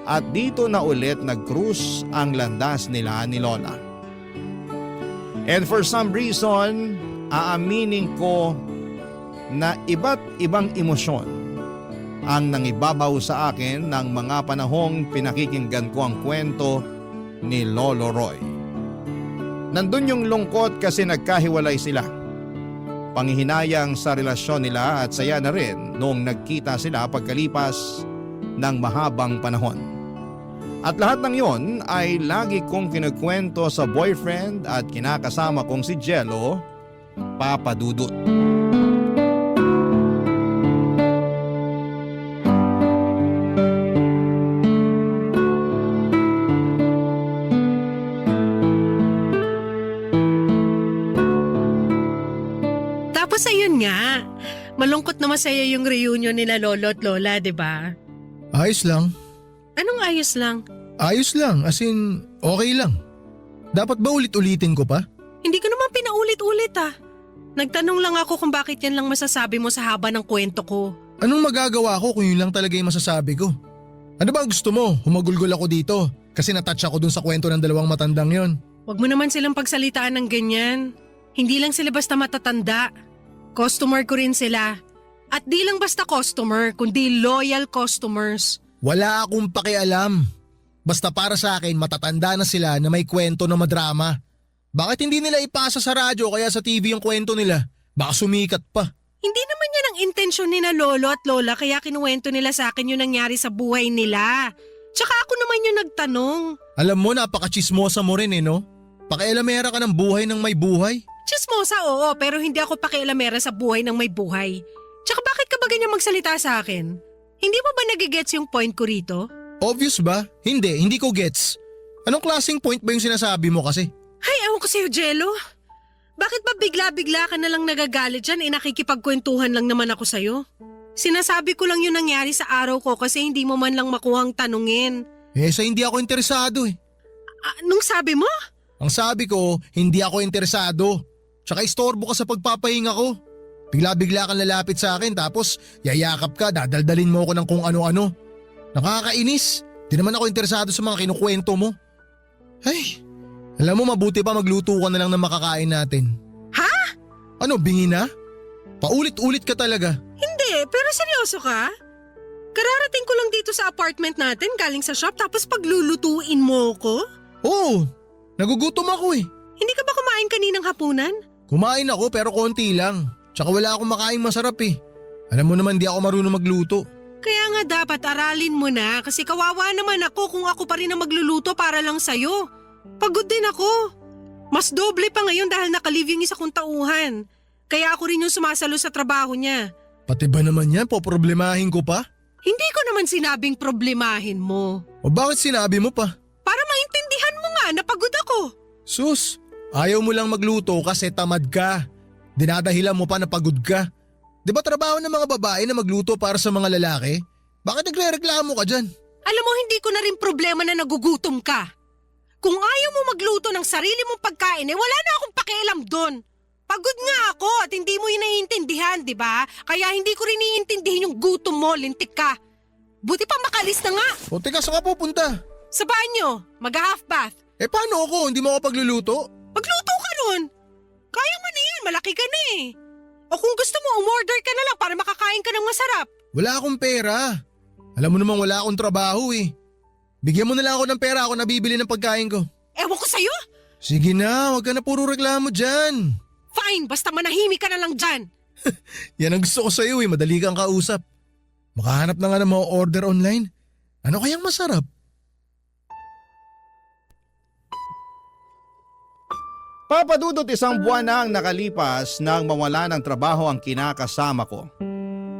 at dito na ulit nag-cruise ang landas nila ni Lola. And for some reason, aaminin ko na iba't ibang emosyon ang nangibabaw sa akin ng mga panahong pinakikinggan ko ang kwento ni Lolo Roy. Nandun yung lungkot kasi nagkahiwalay sila. Panghihinayang sa relasyon nila at saya na rin noong nagkita sila pagkalipas ng mahabang panahon. At lahat ng yon ay lagi kong kinukwento sa boyfriend at kinakasama kong si Jello, Papa Dudut. nga. Malungkot na masaya yung reunion nila lolo at lola, di ba? Ayos lang. Anong ayos lang? Ayos lang, as in okay lang. Dapat ba ulit-ulitin ko pa? Hindi ko naman pinaulit-ulit ah. Nagtanong lang ako kung bakit yan lang masasabi mo sa haba ng kwento ko. Anong magagawa ko kung yun lang talaga yung masasabi ko? Ano ba ang gusto mo? Humagulgol ako dito kasi natouch ako dun sa kwento ng dalawang matandang yon. Huwag mo naman silang pagsalitaan ng ganyan. Hindi lang sila basta matatanda. Customer ko rin sila. At di lang basta customer, kundi loyal customers. Wala akong pakialam. Basta para sa akin matatanda na sila na may kwento na madrama. Bakit hindi nila ipasa sa radyo kaya sa TV yung kwento nila? Baka sumikat pa. Hindi naman yan ang intensyon ni na lolo at lola kaya kinuwento nila sa akin yung nangyari sa buhay nila. Tsaka ako naman yung nagtanong. Alam mo, napaka-chismosa mo rin no? Pakialamera ka ng buhay ng may buhay. Chismosa oo, pero hindi ako pakialamera sa buhay ng may buhay. Tsaka bakit ka ba ganyan magsalita sa akin? Hindi mo ba nagigets yung point ko rito? Obvious ba? Hindi ko gets. Anong klaseng point ba yung sinasabi mo kasi? Ay, ewan ko sa'yo, Jello. Bakit ba bigla-bigla ka na lang nagagalit dyan nakikipagkwentuhan lang naman ako sa'yo? Sinasabi ko lang yung nangyari sa araw ko kasi hindi mo man lang makuhang tanungin. Sa hindi ako interesado Nung sabi mo? Ang sabi ko, hindi ako interesado. Tsaka istorbo ka sa pagpapahinga ko. Bigla-bigla kang lalapit sa akin tapos yayakap ka, dadaldalin mo ako ng kung ano-ano. Nakakainis. Di naman ako interesado sa mga kinukwento mo. Ay, alam mo mabuti pa magluto ka na lang ng makakain natin. Ha? Ano, bingi na? Paulit-ulit ka talaga. Hindi, pero seryoso ka? Kararating ko lang dito sa apartment natin galing sa shop tapos paglulutuin mo ko? Oo, nagugutom ako Hindi ka ba kumain kaninang hapunan? Kumain ako pero konti lang. Tsaka wala akong makain masarap Alam mo naman di ako marunong magluto. Kaya nga dapat aralin mo na kasi kawawa naman ako kung ako pa rin ang magluluto para lang sa'yo. Pagod din ako. Mas doble pa ngayon dahil nakalive yung isa kong tauhan. Kaya ako rin yung sumasalo sa trabaho niya. Pati ba naman yan, poproblemahin ko pa? Hindi ko naman sinabing problemahin mo. O bakit sinabi mo pa? Para maintindihan mo nga na pagod ako. Sus, ayaw mo lang magluto kasi tamad ka. Dinadahilan mo pa na pagod ka. Di ba trabaho ng mga babae na magluto para sa mga lalaki? Bakit nagre-reklamo ka dyan? Alam mo, hindi ko na rin problema na nagugutom ka. Kung ayaw mo magluto ng sarili mong pagkain, wala na akong pakialam doon. Pagod nga ako at hindi mo yun naiintindihan, di ba? Kaya hindi ko rin naiintindihan yung gutom mo, lintik ka. Buti pa makalis na nga. O teka, saan ka pupunta? Sa banyo, mag-half bath. Paano ako? Hindi mo ako pagluluto? Magluto ka nun. Kaya mo na yan, malaki ka na O kung gusto mo, umorder ka na lang para makakain ka ng masarap. Wala akong pera. Alam mo namang wala akong trabaho Bigyan mo na lang ako ng pera ako nabibili ng pagkain ko. Ewan ko sa'yo. Sige na, wag ka na puro reklamo dyan. Fine, basta manahimik ka na lang dyan. Yan ang gusto ko sa'yo madali kang kausap. Makahanap na nga ng mga order online. Ano kayang masarap? Papadudot isang buwan na ang nakalipas nang mawala ng trabaho ang kinakasama ko.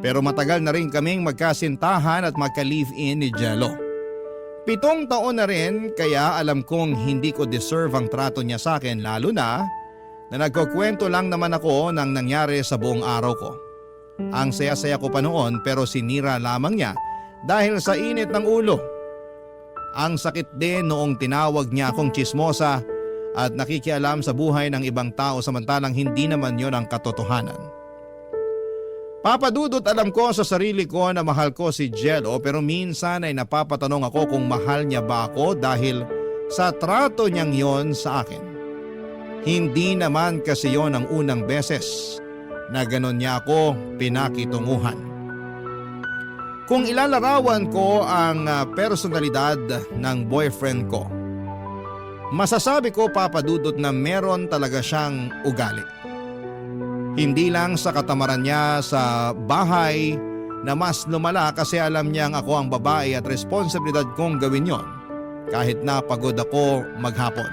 Pero matagal na rin kaming magkasintahan at magka-live-in ni Jello. 7 taon na rin kaya alam kong hindi ko deserve ang trato niya sa akin lalo na nagkukwento lang naman ako ng nangyari sa buong araw ko. Ang saya-saya ko pa noon pero sinira lamang niya dahil sa init ng ulo. Ang sakit din noong tinawag niya akong chismosa at nakikialam sa buhay ng ibang tao samantalang hindi naman yon ang katotohanan. Papadudot alam ko sa sarili ko na mahal ko si Jello pero minsan ay napapatanong ako kung mahal niya ba ako dahil sa trato niyang yon sa akin. Hindi naman kasi yon ang unang beses na ganon niya ako pinakitunguhan. Kung ilalarawan ko ang personalidad ng boyfriend ko, masasabi ko papadudot na meron talaga siyang ugali. Hindi lang sa katamaran niya sa bahay na mas lumala kasi alam niyang ako ang babae at responsibilidad kong gawin yon kahit na pagod ako maghapon.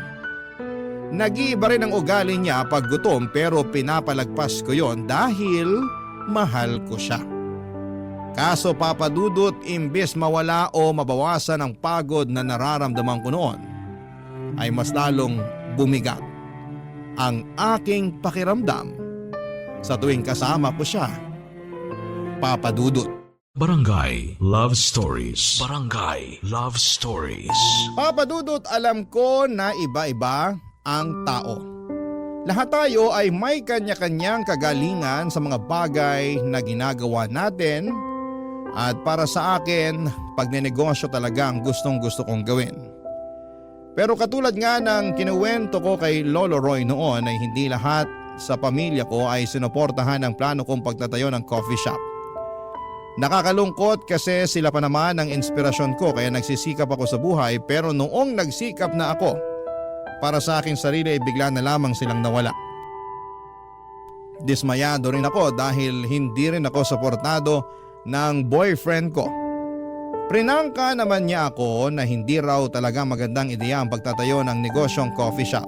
Nag-iiba rin ang ugali niya pag gutom pero pinapalagpas ko yon dahil mahal ko siya. Kaso papadudot imbes mawala o mabawasan ang pagod na nararamdaman ko noon, ay mas lalong bumigat ang aking pakiramdam sa tuwing kasama ko siya. Papa Dudut. Barangay Love Stories. Barangay Love Stories. Papa Dudut, alam ko na iba-iba ang tao. Lahat tayo ay may kanya-kanyang kagalingan sa mga bagay na ginagawa natin at para sa akin, pagnenegosyo talaga ang gustong-gusto kong gawin. Pero katulad nga ng kinuwento ko kay Lolo Roy noon ay hindi lahat sa pamilya ko ay sinuportahan ang plano kong pagtatayo ng coffee shop. Nakakalungkot kasi sila pa naman ang inspirasyon ko kaya nagsisikap ako sa buhay pero noong nagsikap na ako, para sa aking sarili ay bigla na lamang silang nawala. Dismayado rin ako dahil hindi rin ako suportado ng boyfriend ko. Prinangka naman niya ako na hindi raw talaga magandang ideya ang pagtatayo ng negosyong coffee shop,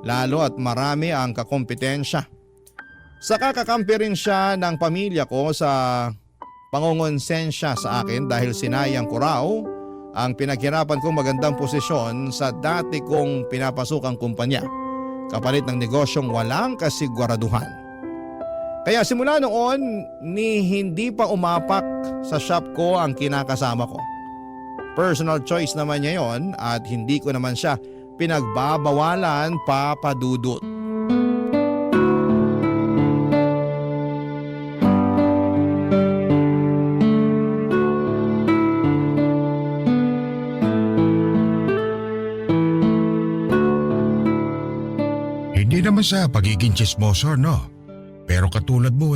lalo at marami ang kakompetensya. Saka kakampi rin siya ng pamilya ko sa pangongonsensya sa akin dahil sinayang ko raw ang pinaghirapan kong magandang posisyon sa dati kong pinapasukang kumpanya kapalit ng negosyong walang kasiguraduhan. Kaya simula noon ni hindi pa umapak sa shop ko ang kinakasama ko. Personal choice naman niya yon at hindi ko naman siya pinagbabawalan, Papa Dudut. Hindi naman sa pagiging chismoso, no? Pero katulad mo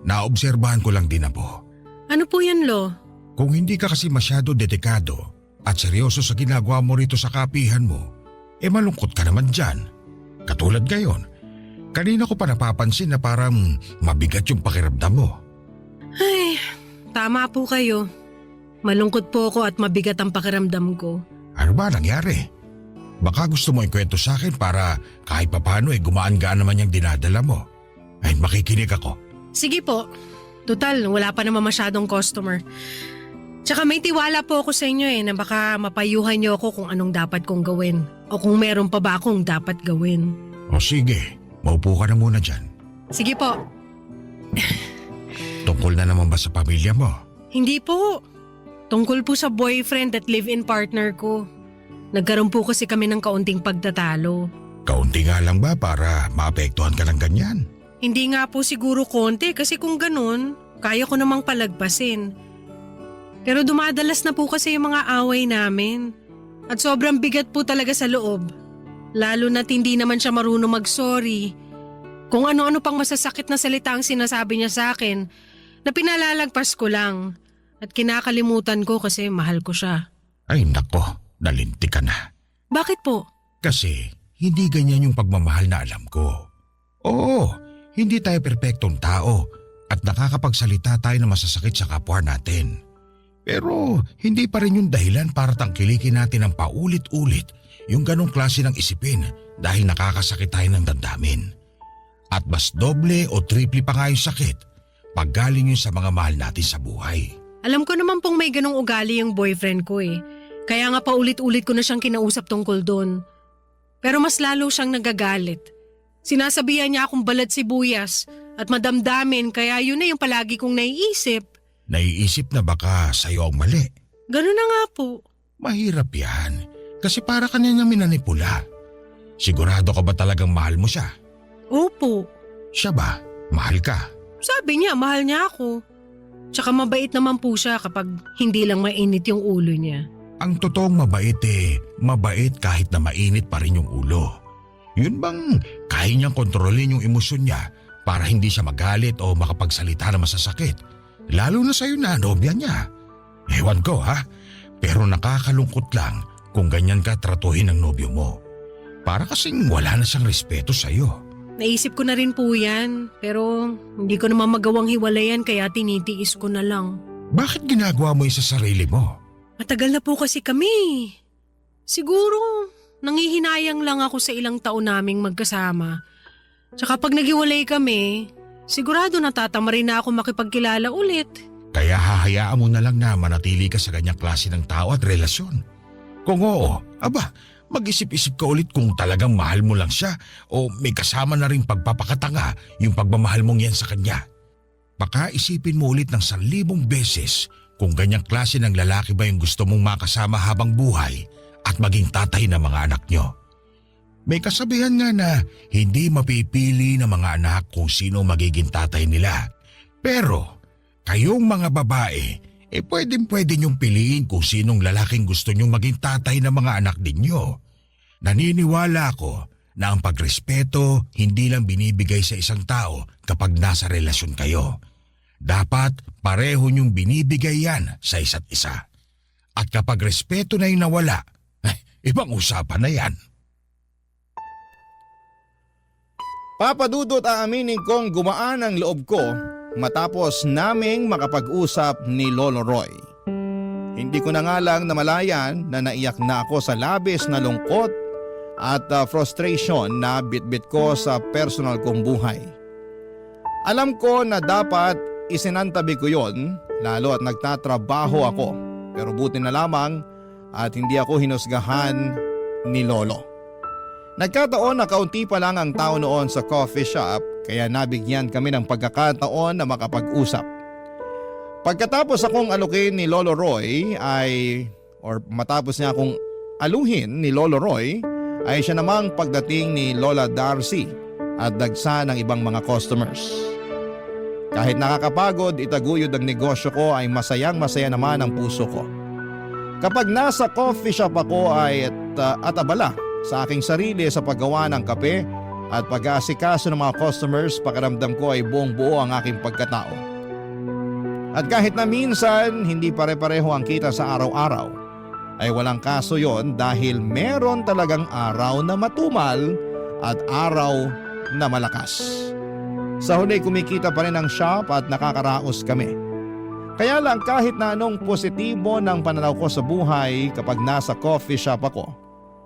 naobserbahan ko lang din ako. Ano po yan, Lo? Kung hindi ka kasi masyado dedikado at seryoso sa ginagawa mo rito sa kapihan mo, malungkot ka naman dyan. Katulad ngayon, kanina ko pa napapansin na parang mabigat yung pakiramdam mo. Ay, tama po kayo. Malungkot po ako at mabigat ang pakiramdam ko. Ano ba nangyari? Baka gusto mo ikwento sa akin para kahit papano gumaan-gaan naman yung dinadala mo. Ay, makikinig ako. Sige po. Total, wala pa naman masyadong customer. Tsaka may tiwala po ako sa inyo na baka mapayuhan niyo ako kung anong dapat kong gawin. O kung meron pa ba akong dapat gawin. O sige, maupo ka na muna dyan. Sige po. Tungkol na naman ba sa pamilya mo? Hindi po. Tungkol po sa boyfriend at live-in partner ko. Nagkaroon po kasi kami ng kaunting pagtatalo. Kaunti nga lang ba para maapektuhan ka ng ganyan? Hindi nga po siguro konti kasi kung ganun, kaya ko namang palagpasin. Pero dumadalas na po kasi yung mga away namin. At sobrang bigat po talaga sa loob. Lalo na't hindi naman siya marunong mag-sorry. Kung ano-ano pang masasakit na salita ang sinasabi niya sa akin, na pinalalagpas ko lang. At kinakalimutan ko kasi mahal ko siya. Ay nako, nalinti ka na. Bakit po? Kasi hindi ganyan yung pagmamahal na alam ko. Oo, hindi tayo perpektong tao at nakakapagsalita tayo na masasakit sa kapwa natin. Pero hindi pa rin yung dahilan para tangkilikin natin ng paulit-ulit yung ganong klase ng isipin dahil nakakasakit tayo ng damdamin. At mas doble o triple pa nga yung sakit pag galing yun sa mga mahal natin sa buhay. Alam ko naman pong may ganong ugali yung boyfriend ko Kaya nga paulit-ulit ko na siyang kinausap tungkol doon. Pero mas lalo siyang nagagalit. Sinasabihan niya akong balat sibuyas at madamdamin kaya yun na yung palagi kong naiisip. Naiisip na baka sa'yo ang mali. Ganun na nga po. Mahirap yan kasi para ka niyang minanipula. Sigurado ka ba talagang mahal mo siya? Opo. Siya ba? Mahal ka? Sabi niya mahal niya ako. Tsaka mabait naman po siya kapag hindi lang mainit yung ulo niya. Ang totoong mabait mabait kahit na mainit pa rin yung ulo. Yun bang kaya niyang kontrolin yung emosyon niya para hindi siya magalit o makapagsalita na masasakit? Lalo na sa'yo na nobya niya. Ewan ko pero nakakalungkot lang kung ganyan ka tratuhin ng nobyo mo. Para kasing wala na siyang respeto sa'yo. Naisip ko na rin po yan, pero hindi ko naman magawang hiwalayan kaya tinitiis ko na lang. Bakit ginagawa mo yung sa sarili mo? Matagal na po kasi kami. Siguro, nangihinayang lang ako sa ilang taon naming magkasama. Tsaka pag naghiwalay kami, sigurado natatama rin na ako makipagkilala ulit. Kaya hahayaan mo na lang na manatili ka sa ganyang klase ng tao at relasyon. Kung oo, mag-isip-isip ka ulit kung talagang mahal mo lang siya o may kasama na rin pagpapakatanga yung pagmamahal mong yan sa kanya. Baka isipin mo ulit ng 1,000 beses kung ganyang klase ng lalaki ba yung gusto mong makasama habang buhay at maging tatay ng mga anak nyo. May kasabihan nga na hindi mapipili ng mga anak kung sino magiging tatay nila. Pero kayong mga babae, pwede niyong piliin kung sinong lalaking gusto niyong maging tatay ng mga anak ninyo. Naniniwala ako na ang pagrespeto hindi lang binibigay sa isang tao kapag nasa relasyon kayo. Dapat pareho niyong binibigay yan sa isa't isa. At kapag respeto na yung nawala, ibang usapan na yan. Papadudot, aaminin kong gumaan ang loob ko matapos naming makapag-usap ni Lolo Roy. Hindi ko na nga lang namalayan na naiyak na ako sa labis na lungkot at frustration na bitbit ko sa personal kong buhay. Alam ko na dapat isinantabi ko yon, lalo at nagtatrabaho ako, pero buti na lamang at hindi ako hinusgahan ni Lolo. Nagkataon na kaunti pa lang ang tao noon sa coffee shop, kaya nabigyan kami ng pagkakataon na makapag-usap. Pagkatapos akong alukin ni Lolo Roy matapos niya akong aluhin ni Lolo Roy, ay siya namang pagdating ni Lola Darcy at dagsa ng ibang mga customers. Kahit nakakapagod itaguyod ang negosyo ko, ay masayang-masaya naman ang puso ko. Kapag nasa coffee shop ako ay at abala sa aking sarili sa paggawa ng kape at pag-aasikaso ng mga customers, pakiramdam ko ay buong-buo ang aking pagkatao. At kahit na minsan hindi pare-pareho ang kita sa araw-araw, ay walang kaso yon dahil meron talagang araw na matumal at araw na malakas. Sa huli kumikita pa rin ang shop at nakakaraos kami. Kaya lang kahit na anong positibo ng pananaw ko sa buhay kapag nasa coffee shop ako,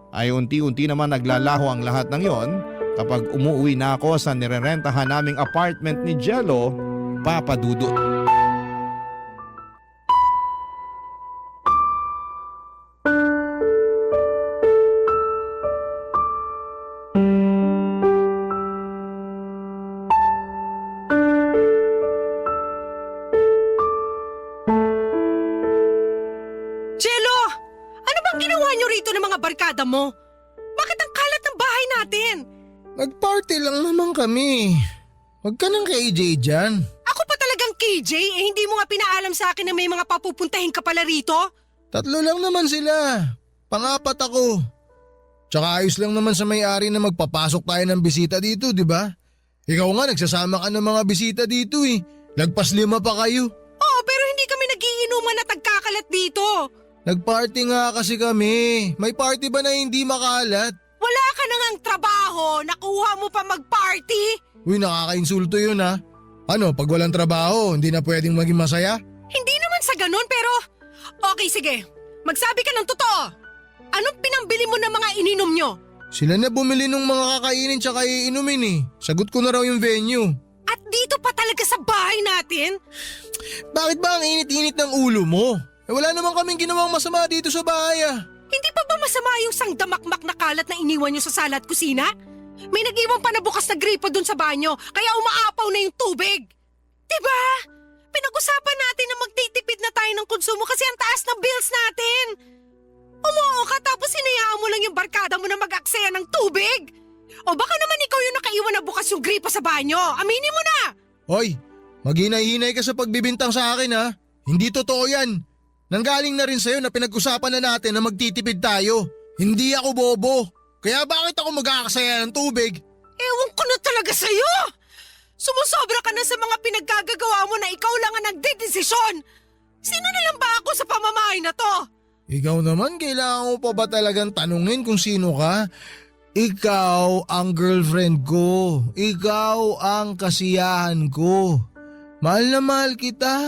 ay unti-unti naman naglalaho ang lahat ng yon kapag umuwi na ako sa nirerentahan naming apartment ni Jello, Papa Dudut. Barkada mo? Bakit ang kalat ng bahay natin? Nag-party lang naman kami. Huwag ka nang KJ dyan. Ako pa talagang KJ, hindi mo nga pinaalam sa akin na may mga papupuntahin ka pala rito? 3 lang naman sila. Pang-4 ako. Tsaka ayos lang naman sa may-ari na magpapasok tayo ng bisita dito, di ba? Ikaw nga nagsasama ka ng mga bisita dito eh. Lagpas 5 pa kayo. Oo, pero hindi kami nagiinuman at nagkakalat dito. Nag-party nga kasi kami. May party ba na hindi makalat? Wala ka na ngang trabaho, nakuha mo pa mag-party? Uy, nakaka-insulto yun ha. Ano, pag walang trabaho, hindi na pwedeng maging masaya? Hindi naman sa ganun pero… Okay, sige. Magsabi ka ng totoo. Anong pinambili mo ng mga ininom nyo? Sila na bumili ng mga kakainin tsaka iinumin eh. Sagot ko na raw yung venue. At dito pa talaga sa bahay natin? Bakit ba ang init-init ng ulo mo? Wala naman kaming ginawang masama dito sa bahay ah. Hindi pa ba masama yung sangdamakmak na kalat na iniwan nyo sa sala at kusina? May nag-iwan pa na bukas na gripo dun sa banyo kaya umaapaw na yung tubig. Diba? Pinag-usapan natin na magtitipid na tayo ng konsumo kasi ang taas ng bills natin. Umuo ka tapos hinayaan mo lang yung barkada mo na mag-aksaya ng tubig. O baka naman ikaw yung nakaiwan na bukas yung gripo sa banyo. Aminin mo na! Hoy, maghinay-hinay ka sa pagbibintang sa akin ha. Hindi totoo yan. Nanggaling na rin sa'yo na pinag-usapan na natin na magtitipid tayo. Hindi ako bobo. Kaya bakit ako mag-aaksaya ng tubig? Ewan ko na talaga sa'yo! Sumusobra ka na sa mga pinagkagagawa mo na ikaw lang ang nagdedesisyon! Sino na lang ba ako sa pamamahay na to? Ikaw naman, kailangan mo pa ba talagang tanungin kung sino ka? Ikaw ang girlfriend ko. Ikaw ang kasiyahan ko. Mahal na mahal kita.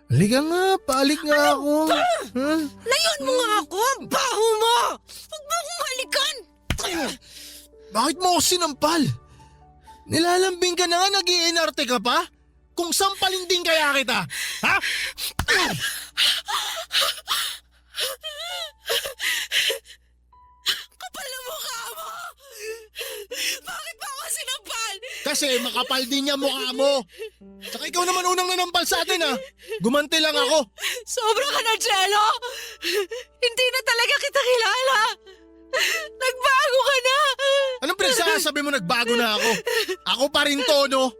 Halika nga, paalik nga ako. Huh? Layon mo nga ako! Ang baho mo! Huwag mo akong halikan! Bakit mo ako sinampal? Nilalambing ka na nga, nag-iinarte ka pa? Kung sampalin din kaya kita, ha? kasi makapal din niya mukha mo. Tsaka ikaw naman unang nanampal sa atin ha. Gumanti lang ako. Sobra ka na, Jello! Hindi na talaga kita kilala! Nagbago ka na! Anong pinagsasabi mo nagbago na ako? Ako pa rin to, no?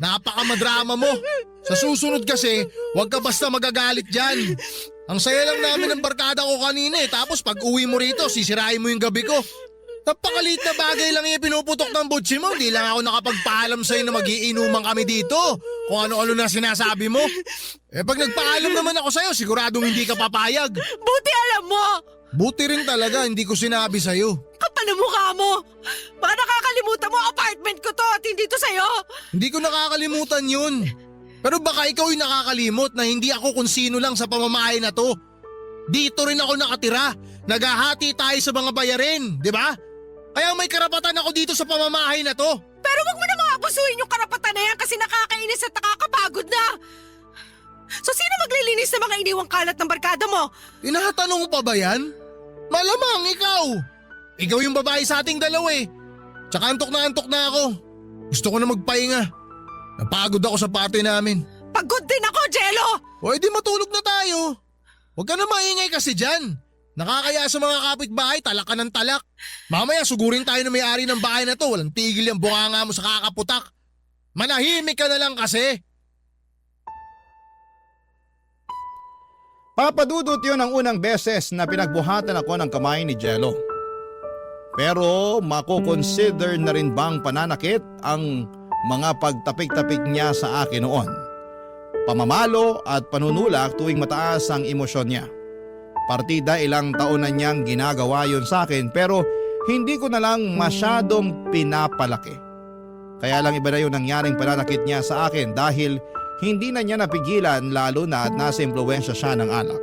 Napakamadrama mo. Sa susunod kasi, huwag ka basta magagalit dyan. Ang saya lang namin ng barkada ko kanina eh. Tapos pag uwi mo rito, sisirain mo yung gabi ko. Napakaliit na bagay lang yung pinuputok ng butsi mo. Hindi lang ako nakapagpaalam sa'yo na magiinuman kami dito. Kung ano-ano na sinasabi mo. Eh pag nagpaalam naman ako sa'yo, siguradong hindi ka papayag. Buti alam mo! Buti rin talaga, hindi ko sinabi sa'yo. Kapal na mukha mo! Baka nakakalimutan mo apartment ko to at hindi to sa'yo! Hindi ko nakakalimutan yun. Pero baka ikaw yung nakakalimot na hindi ako kung sino lang sa pamamahay na to. Dito rin ako nakatira. Naghahati tayo sa mga bayarin, di ba? Kaya may karapatan ako dito sa pamamahay na to. Pero wag mo namang abusuhin yung karapatan na yan kasi nakakainis at nakakapagod na! So sino maglilinis ng mga iniwang kalat ng barkada mo? Tinatanong pa ba yan? Malamang ikaw. Ikaw yung babae sa ating dalawa eh. Tsaka antok na ako. Gusto ko na magpahinga. Napagod ako sa party namin. Pagod din ako, Jello! O edi matulog na tayo. Huwag ka na maingay kasi dyan. Nakakaya sa mga kapitbahay, talak ka ng talak. Mamaya sugurin tayo na may-ari ng bahay na to. Walang tigil yung bunganga mo sa kakaputak. Manahimik ka na lang kasi. Papadudot yun ang unang beses na pinagbuhatan ako ng kamay ni Jello. Pero mako-consider na rin bang pananakit ang mga pagtapik-tapik niya sa akin noon? Pamamalo at panunulak tuwing mataas ang emosyon niya. Partida ilang taon na niyang ginagawa yun sa akin pero hindi ko na lang masyadong pinapalaki. Kaya lang iba na yung nangyaring pananakit niya sa akin dahil hindi na niya napigilan lalo na at nasa impluwensya siya ng alak.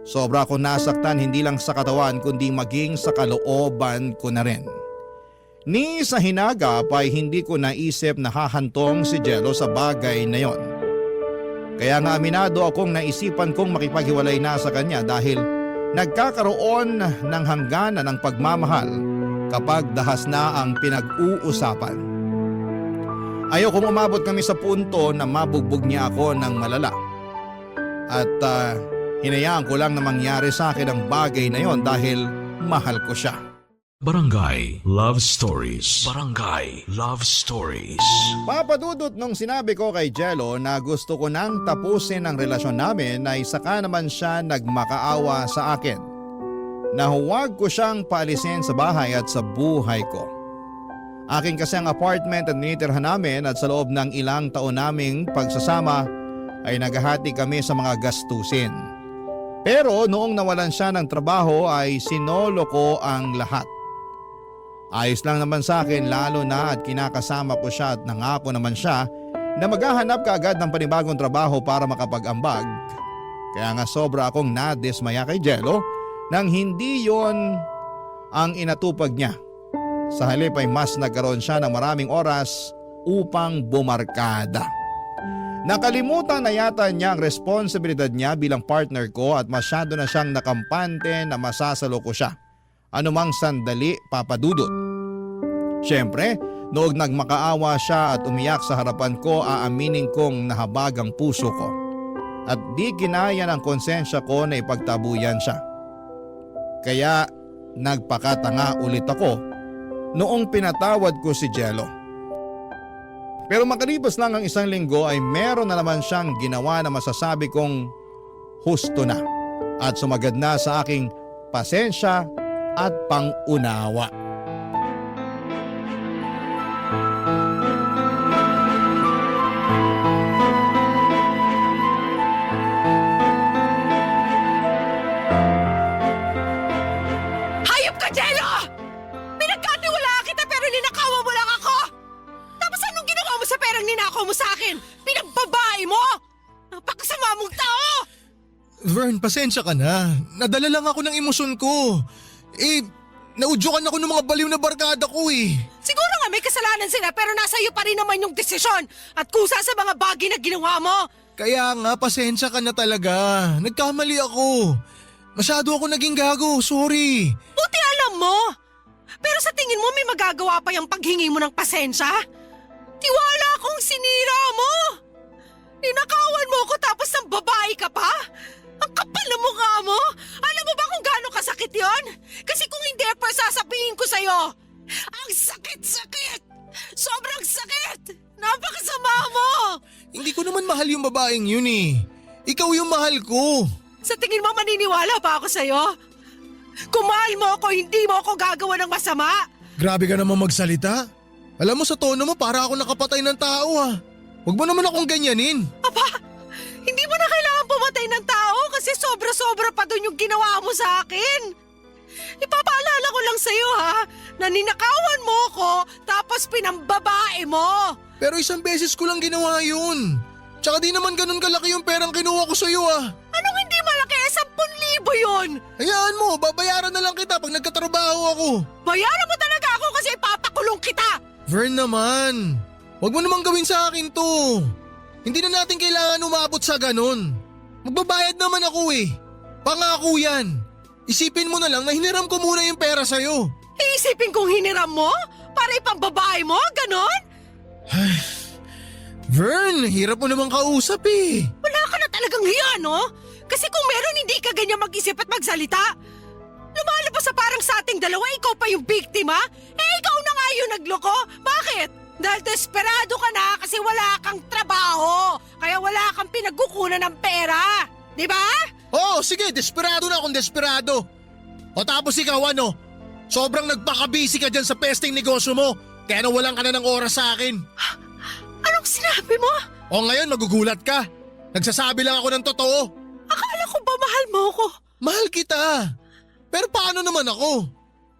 Sobra akong nasaktan hindi lang sa katawan kundi maging sa kalooban ko na rin. Ni sa hinagap ay hindi ko naisip na hahantong si Jello sa bagay na yon. Kaya nga aminado akong naisipan kong makipaghiwalay na sa kanya dahil nagkakaroon ng hangganan ng pagmamahal kapag dahas na ang pinag-uusapan. Ayokong umabot kami sa punto na mabugbog niya ako ng malala. At hinayaan ko lang na mangyari sa akin ang bagay na yon dahil mahal ko siya. Barangay Love Stories. Barangay Love Stories. Papadudot nung sinabi ko kay Jello na gusto ko nang tapusin ang relasyon namin ay saka naman siya nagmakaawa sa akin. Na huwag ko siyang paalisin sa bahay at sa buhay ko. Akin kasi ang apartment at ninitirhan namin at sa loob ng ilang taon naming pagsasama ay naghahati kami sa mga gastusin. Pero noong nawalan siya ng trabaho ay sinolo ko ang lahat. Ayos lang naman sa akin lalo na at kinakasama ko siya at nangako naman siya na maghahanap kaagad ng panibagong trabaho para makapag-ambag. Kaya nga sobra akong nadismaya kay Jello nang hindi yon ang inatupag niya. Sa halip ay mas nagkaroon siya ng maraming oras upang bumarkada. Nakalimutan na yata niya ang responsibilidad niya bilang partner ko at masyado na siyang nakampante na masasalo ko siya. Anumang sandali papadudot. Siyempre, noong nagmakaawa siya at umiyak sa harapan ko, aaminin kong nahabag ang puso ko. At di kinaya ng konsensya ko na ipagtabuyan siya. Kaya nagpakatanga ulit ako noong pinatawad ko si Jello. Pero makalipas lang ang isang linggo ay meron na naman siyang ginawa na masasabi kong husto na at sumagad na sa aking pasensya at pangunawa. Hayop ka, Jello! Pinagkatiwalaan kita pero ninakawan mo lang ako! Tapos anong ginawa mo sa perang ninakaw mo sa akin? Pinagbabae mo! Napakasama mong tao! Vern, pasensya ka na. Nadala lang ako ng emosyon ko. Naudyokan ako ng mga baliw na barkada ko eh. Siguro nga may kasalanan sila pero nasa iyo pa rin naman yung desisyon at kusa sa mga bagay na ginawa mo. Kaya nga, pasensya ka na talaga. Nagkamali ako. Masyado ako naging gago, sorry. Buti alam mo! Pero sa tingin mo may magagawa pa yung paghingi mo ng pasensya? Tiwala akong sinira mo! Ninakawan mo ako tapos ng babae ka pa? Ang kapal na mukha mo! Alam mo ba kung gaano kasakit yon? Kasi kung hindi pa sasabihin ko sa'yo, ang sakit-sakit! Sobrang sakit! Napakasama mo! Hindi ko naman mahal yung babaeng yun eh. Ikaw yung mahal ko. Sa tingin mo maniniwala pa ako sa'yo? Kung mahal mo ako, hindi mo ako gagawa ng masama! Grabe ka naman magsalita. Alam mo sa tono mo para ako nakapatay ng tao ah. Huwag mo naman akong ganyanin. Aba, hindi mo na kailangan pumatay ng tao kasi sobra-sobra pa dun yung ginawa mo sa akin. Ipapaalala ko lang sa'yo ha, na ninakawan mo ko tapos pinambabae mo. Pero isang beses ko lang ginawa yun. Tsaka di naman ganun kalaki yung perang kinuha ko sa'yo ah. Anong hindi malaki? 10,000 yun. Hayaan mo, babayaran na lang kita pag nagkatrabaho ako. Bayaran mo talaga ako kasi ipapakulong kita. Vern naman, huwag mo naman gawin sa akin to. Hindi na natin kailangan umabot sa ganun. Magbabayad naman ako eh. Pangako yan. Isipin mo na lang na hiniram ko muna yung pera sa'yo. Iisipin kong hiniram mo? Para ipambabae mo? Ganon? Vern, hirap mo namang kausap eh. Wala ka na talagang hiya, no? Kasi kung meron hindi ka ganyan mag-isip at magsalita. Lumalabas sa parang sa ating dalawa, ikaw pa yung biktima? Eh, ikaw na nga yung nagloko. Bakit? Dahil desperado ka na kasi wala kang trabaho. Kaya wala kang pinagkukunan ng pera. Di ba? Oo, sige, desperado na akong desperado. O tapos ikaw ano? Sobrang nagpaka-busy ka dyan sa pesting negosyo mo. Kaya nawalan ka na ng oras sa akin. Anong sinabi mo? O ngayon magugulat ka. Nagsasabi lang ako ng totoo. Akala ko ba mahal mo ko? Mahal kita. Pero paano naman ako?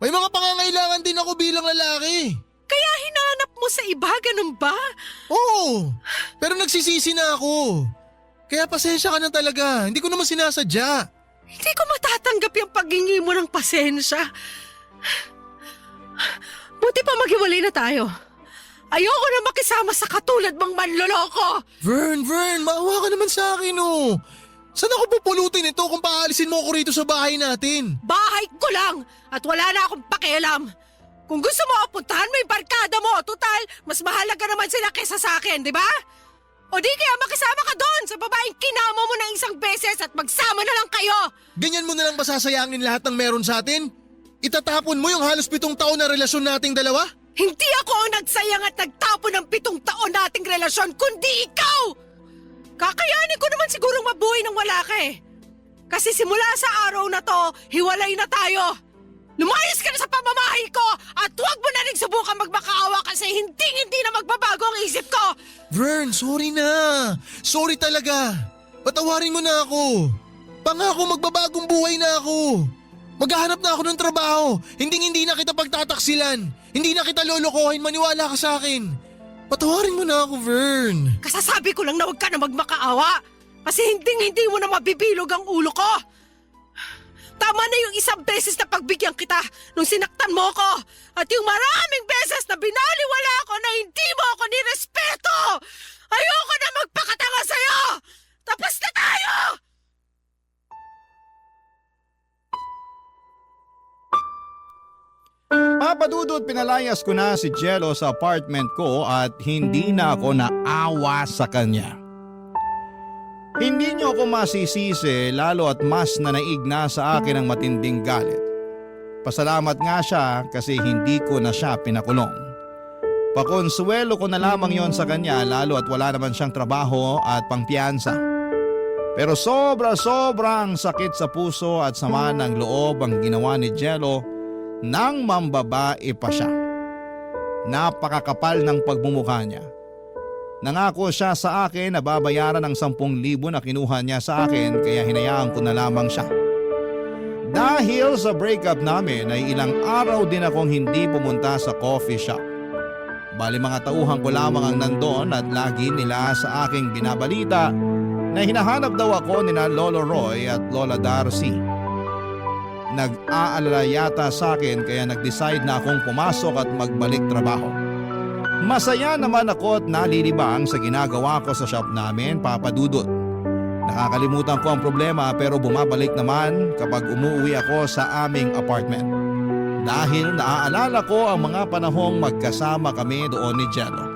May mga pangangailangan din ako bilang lalaki. Kaya hinanap mo sa iba, ganun ba? Oo, pero nagsisisi na ako. Kaya pasensya ka na talaga. Hindi ko naman sinasadya. Hindi ko matatanggap yung paghingi mo ng pasensya. Buti pa maghiwalay na tayo. Ayoko na makisama sa katulad mong manloloko. Vern, maawa ka naman sa akin oh. Saan ako pupulutin ito kung paalisin mo ako rito sa bahay natin? Bahay ko lang at wala na akong pakialam. Kung gusto mo, puntahan mo yung barkada mo. Total, mas mahalaga naman sila kesa sa akin, di ba? O di kaya makisama ka doon sa babaeng kinama mo ng isang beses at magsama na lang kayo. Ganyan mo na lang masasayangin lahat ng meron sa atin? Itatapon mo yung halos 7 taon na relasyon nating dalawa? Hindi ako ang nagsayang at nagtapon ng 7 taon nating relasyon, kundi ikaw! Kakayanin ko naman sigurong mabuhay nang wala ka eh. Kasi simula sa araw na to, hiwalay na tayo. Lumayas ka na sa pamamahay ko at huwag mo na rin subukan magmakaawa kasi hindi na magbabago ang isip ko. Vern, sorry na. Sorry talaga. Patawarin mo na ako. Pangako magbabagong buhay na ako. Maghahanap na ako ng trabaho. Hindi na kita pagtataksilan. Hindi na kita lolokohin, maniwala ka sa akin. Patawarin mo na ako, Vern. Kasasabi ko lang na huwag ka na magmakaawa kasi hindi mo na mabibilog ang ulo ko. Tama na yung isang beses na pagbigyan kita nung sinaktan mo ko at yung maraming beses na binaliwala ko na hindi mo ako nirespeto. Ayoko na magpakatanga sa'yo. Tapos na tayo! Papadudod, pinalayas ko na si Jello sa apartment ko at hindi na ako naawa sa kanya. Hindi niyo ako masisisi lalo at mas nanaig na sa akin ang matinding galit. Pasalamat nga siya kasi hindi ko na siya pinakulong. Pakonsuelo ko na lamang yon sa kanya lalo at wala naman siyang trabaho at pangpiyansa. Pero sobrang sakit sa puso at sama ng loob ang ginawa ni Jello nang mambabae pa siya. Napakakapal ng pagmumukha niya. Nangako siya sa akin na babayaran ng 10,000 na kinuha niya sa akin kaya hinayaan ko na lamang siya. Dahil sa breakup namin ay ilang araw din akong hindi pumunta sa coffee shop. Bali mga tauhan ko lamang ang nandoon at lagi nila sa aking binabalita na hinahanap daw ako nina Lolo Roy at Lola Darcy. Nag-aalala yata sa akin kaya nag-decide na akong pumasok at magbalik trabaho. Masaya naman ako at nalilibang sa ginagawa ko sa shop namin, Papa Dudut. Nakakalimutan ko ang problema pero bumabalik naman kapag umuwi ako sa aming apartment. dahil naaalala ko ang mga panahong magkasama kami doon ni Jello.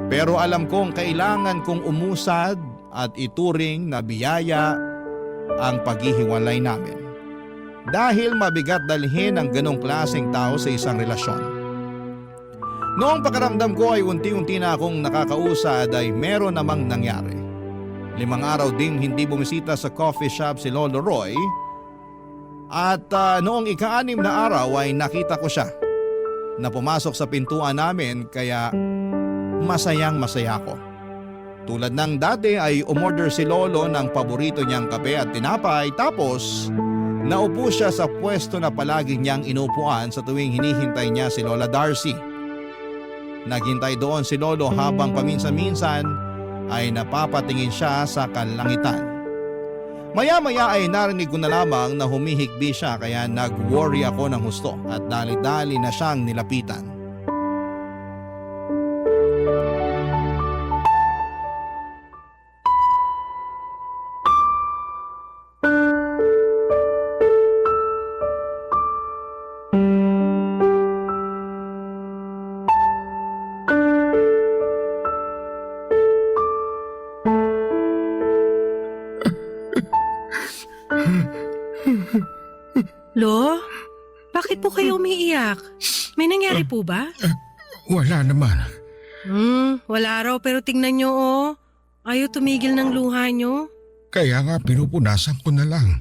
Pero alam kong kailangan kong umusad at ituring na biyaya ang paghihiwalay namin. Dahil mabigat dalhin ang ganong klaseng tao sa isang relasyon. Noong pakaramdam ko ay unti-unti na akong nakakausad ay meron namang nangyari. 5 araw ding hindi bumisita sa coffee shop si Lolo Roy. At noong ika-6 na araw ay nakita ko siya na pumasok sa pintuan namin kaya masayang masaya ko. Tulad ng dati ay umorder si Lolo ng paborito niyang kape at tinapay tapos naupo siya sa pwesto na palagi niyang inupuan sa tuwing hinihintay niya si Lola Darcy. Naghintay doon si Lolo habang paminsan-minsan ay napapatingin siya sa kalangitan. Maya-maya ay narinig ko na lamang na humihikbi siya kaya nag-worry ako ng husto at dali-dali na siyang nilapitan. Lo, bakit po kayo umiiyak? May nangyari po ba? Wala naman. Wala raw pero tingnan nyo oh. Ayaw tumigil ng luha nyo. Kaya nga pinupunasan ko na lang.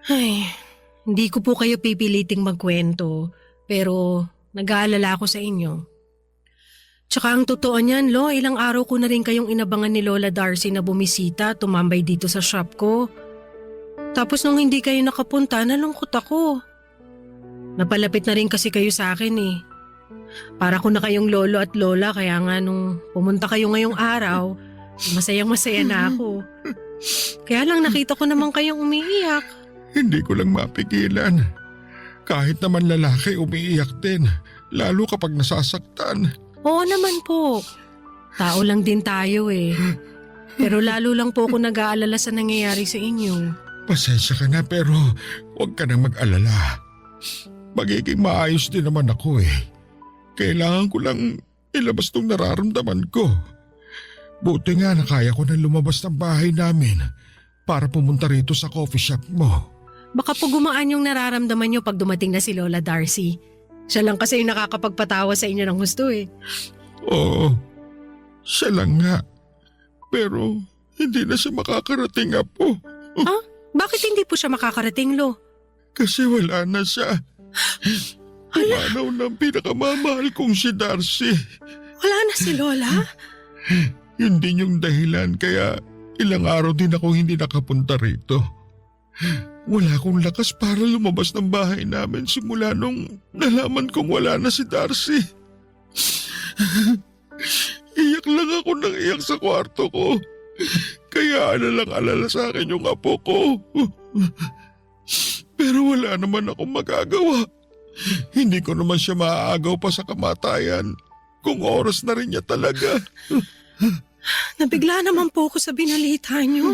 Ay, hindi ko po kayo pipiliting magkwento. Pero nag-aalala ako sa inyo. Tsaka ang totoo niyan, Lo, ilang araw ko na rin kayong inabangan ni Lola Darcy na bumisita, tumambay dito sa shop ko. Tapos nung hindi kayo nakapunta, nalungkot ako. Napalapit na rin kasi kayo sa akin eh. Para ko na kayong lolo at lola kaya nga nung pumunta kayo ngayong araw, masayang-masaya na ako. Kaya lang nakita ko naman kayong umiiyak. Hindi ko lang mapigilan. Kahit naman lalaki umiiyak din, lalo kapag nasasaktan. Oo naman po. Tao lang din tayo eh. Pero lalo lang po ako nag-aalala sa nangyayari sa inyo. Pasensya ka na pero huwag ka nang mag-alala. Magiging maayos din naman ako eh. Kailangan ko lang ilabas tong nararamdaman ko. Buti nga na kaya ko na lumabas ng bahay namin para pumunta rito sa coffee shop mo. Baka po gumaan yung nararamdaman nyo pag dumating na si Lola Darcy. Siya lang kasi yung nakakapagpatawa sa inyo ng gusto eh. Oo, siya lang nga. Pero hindi na siya makakarating po. Bakit hindi po siya makakarating, Lo? Kasi wala na siya. Pumanaw ng pinakamamahal kong si Darcy. Wala na si Lola? Yun din yung dahilan kaya ilang araw din ako hindi nakapunta rito. Wala akong lakas para lumabas ng bahay namin simula nung nalaman kong wala na si Darcy. Iyak lang ako nang iyak sa kwarto ko. Kaya alala sa akin yung apo ko. Pero wala naman akong magagawa. Hindi ko naman siya maaagaw pa sa kamatayan kung oras na rin niya talaga. Nabigla naman po ako sa binalita niyo.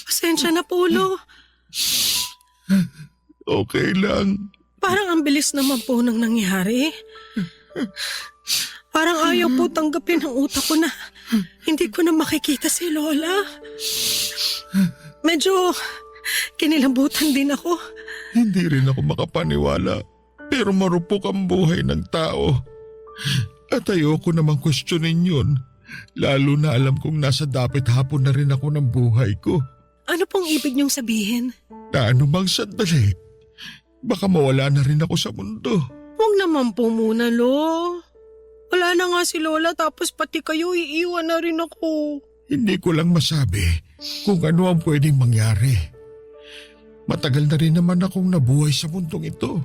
Pasensya na po, Lo. Okay lang. Parang ang bilis naman po nang nangyari. Parang ayaw po tanggapin ng utak ko na hindi ko na makikita si Lola. Medyo kinilabutan din ako. Hindi rin ako makapaniwala pero marupok ang buhay ng tao. At ayoko namang questionin yun. Lalo na alam kong nasa dapit hapon na rin ako ng buhay ko. Ano pong ibig niyong sabihin? Na anumang sandali, baka mawala na rin ako sa mundo. Huwag naman po muna, Lo. Wala na nga si Lola tapos pati kayo iiwan na rin ako. Hindi ko lang masabi kung ano ang pwedeng mangyari. Matagal na rin naman akong nabuhay sa mundong ito.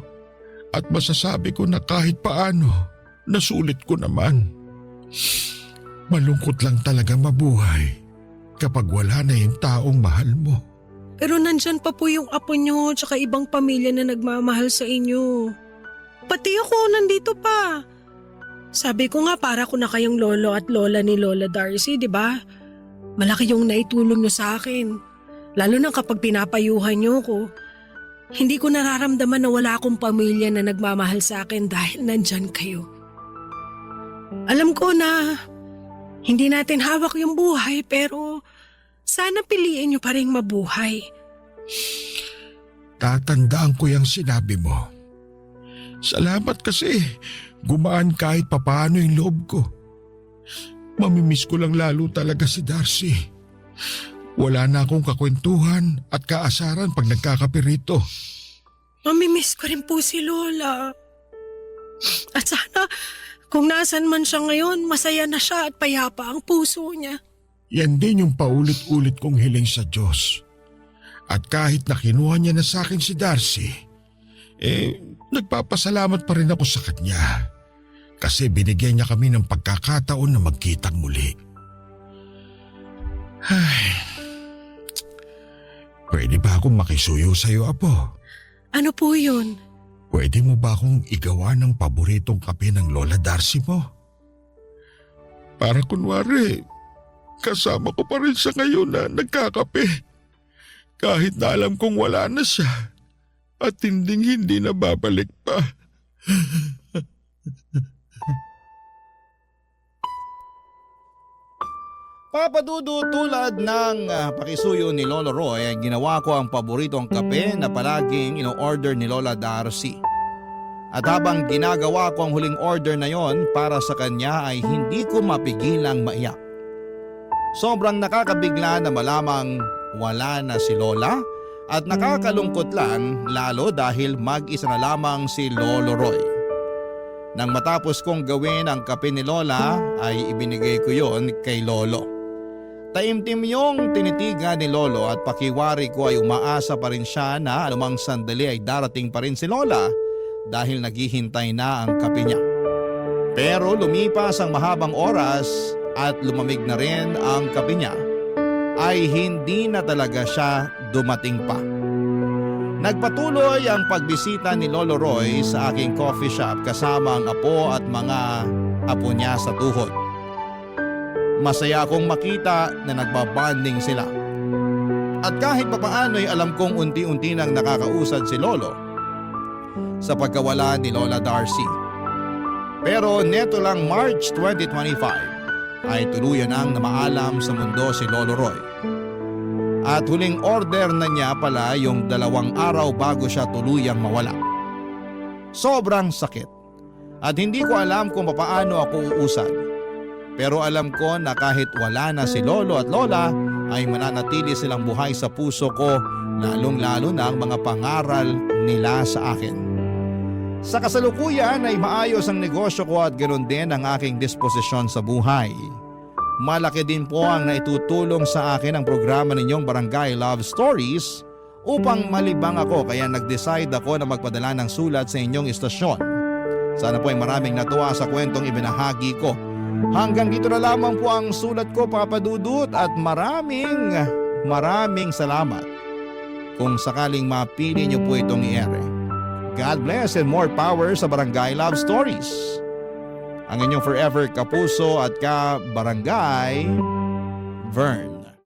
At masasabi ko na kahit paano, nasulit ko naman. Malungkot lang talaga mabuhay kapag wala na yung taong mahal mo. Pero nandyan pa po yung apo nyo tsaka ibang pamilya na nagmamahal sa inyo. Pati ako nandito pa. Sabi ko nga para ko na kayong lolo at lola ni Lola Darcy, di ba? Malaki yung naitulong nyo sa akin. Lalo na kapag pinapayuhan nyo ko. Hindi ko nararamdaman na wala akong pamilya na nagmamahal sa akin dahil nandyan kayo. Alam ko na hindi natin hawak yung buhay pero sana piliin niyo pa rin mabuhay. Tatandaan ko yung sinabi mo. Salamat kasi gumaan kahit papaano yung loob ko. Mamimiss ko lang lalo talaga si Darcy. Wala na akong kakwentuhan at kaasaran pag nagkakape rito. Mamimiss ko rin po si Lola. At sana kung nasan man siya ngayon, masaya na siya at payapa ang puso niya. Yan din yung paulit-ulit kong hiling sa Diyos. At kahit na kinuha niya na sa akin si Darcy, nagpapasalamat pa rin ako sa kanya. Kasi binigyan niya kami ng pagkakataon na magkitang muli. Ay, pwede ba akong makisuyo sa'yo, Apo? Ano po yun? Pwede mo ba akong igawa ng paboritong kape ng Lola Darcy mo? Para kunwari, kasama ko pa rin siya ngayon na nagkakape. Kahit na alam kong wala na siya at hindi na babalik pa. Papadudu, tulad ng pakisuyo ni Lolo Roy, ay ginawa ko ang paboritong kape na palaging ino-order ni Lola Darcy. At habang ginagawa ko ang huling order na yon para sa kanya ay hindi ko mapigilang maiyak. Sobrang nakakabigla na malamang wala na si Lola at nakakalungkot lang lalo dahil mag-isa na lamang si Lolo Roy. Nang matapos kong gawin ang kape ni Lola ay ibinigay ko yon kay Lolo. Taimtim yung tinitigan ni Lolo at pakiwari ko ay umaasa pa rin siya na anumang sandali ay darating pa rin si Lola dahil naghihintay na ang kape niya. Pero lumipas ang mahabang oras at lumamig na rin ang kape niya ay hindi na talaga siya dumating pa. Nagpatuloy ang pagbisita ni Lolo Roy sa aking coffee shop kasama ang apo at mga apo niya sa tuhod. Masaya akong makita na nagbabanding sila. At kahit papaano ay alam kong unti-unti nang nakakausad si Lolo sa pagkawala ni Lola Darcy. Pero neto lang March 2025 ay tuluyan ang namaalam sa mundo si Lolo Roy. At huling order na niya pala yung 2 araw bago siya tuluyang mawala. Sobrang sakit at hindi ko alam kung paano ako uusad. Pero alam ko na kahit wala na si Lolo at Lola ay mananatili silang buhay sa puso ko, lalong-lalo na ang mga pangaral nila sa akin. Sa kasalukuyan ay maayos ang negosyo ko at ganoon din ang aking disposisyon sa buhay. Malaki din po ang naitutulong sa akin ang programa ninyong Barangay Love Stories upang malibang ako kaya nag-decide ako na magpadala ng sulat sa inyong istasyon. Sana po ay maraming natuwa sa kwentong ibinahagi ko. Hanggang dito na lamang po ang sulat ko, Papa Dudut, at maraming salamat kung sakaling mapili niyo po itong i-ere. God bless and more power sa Barangay Love Stories. Ang inyong forever kapuso at ka-barangay, Vern.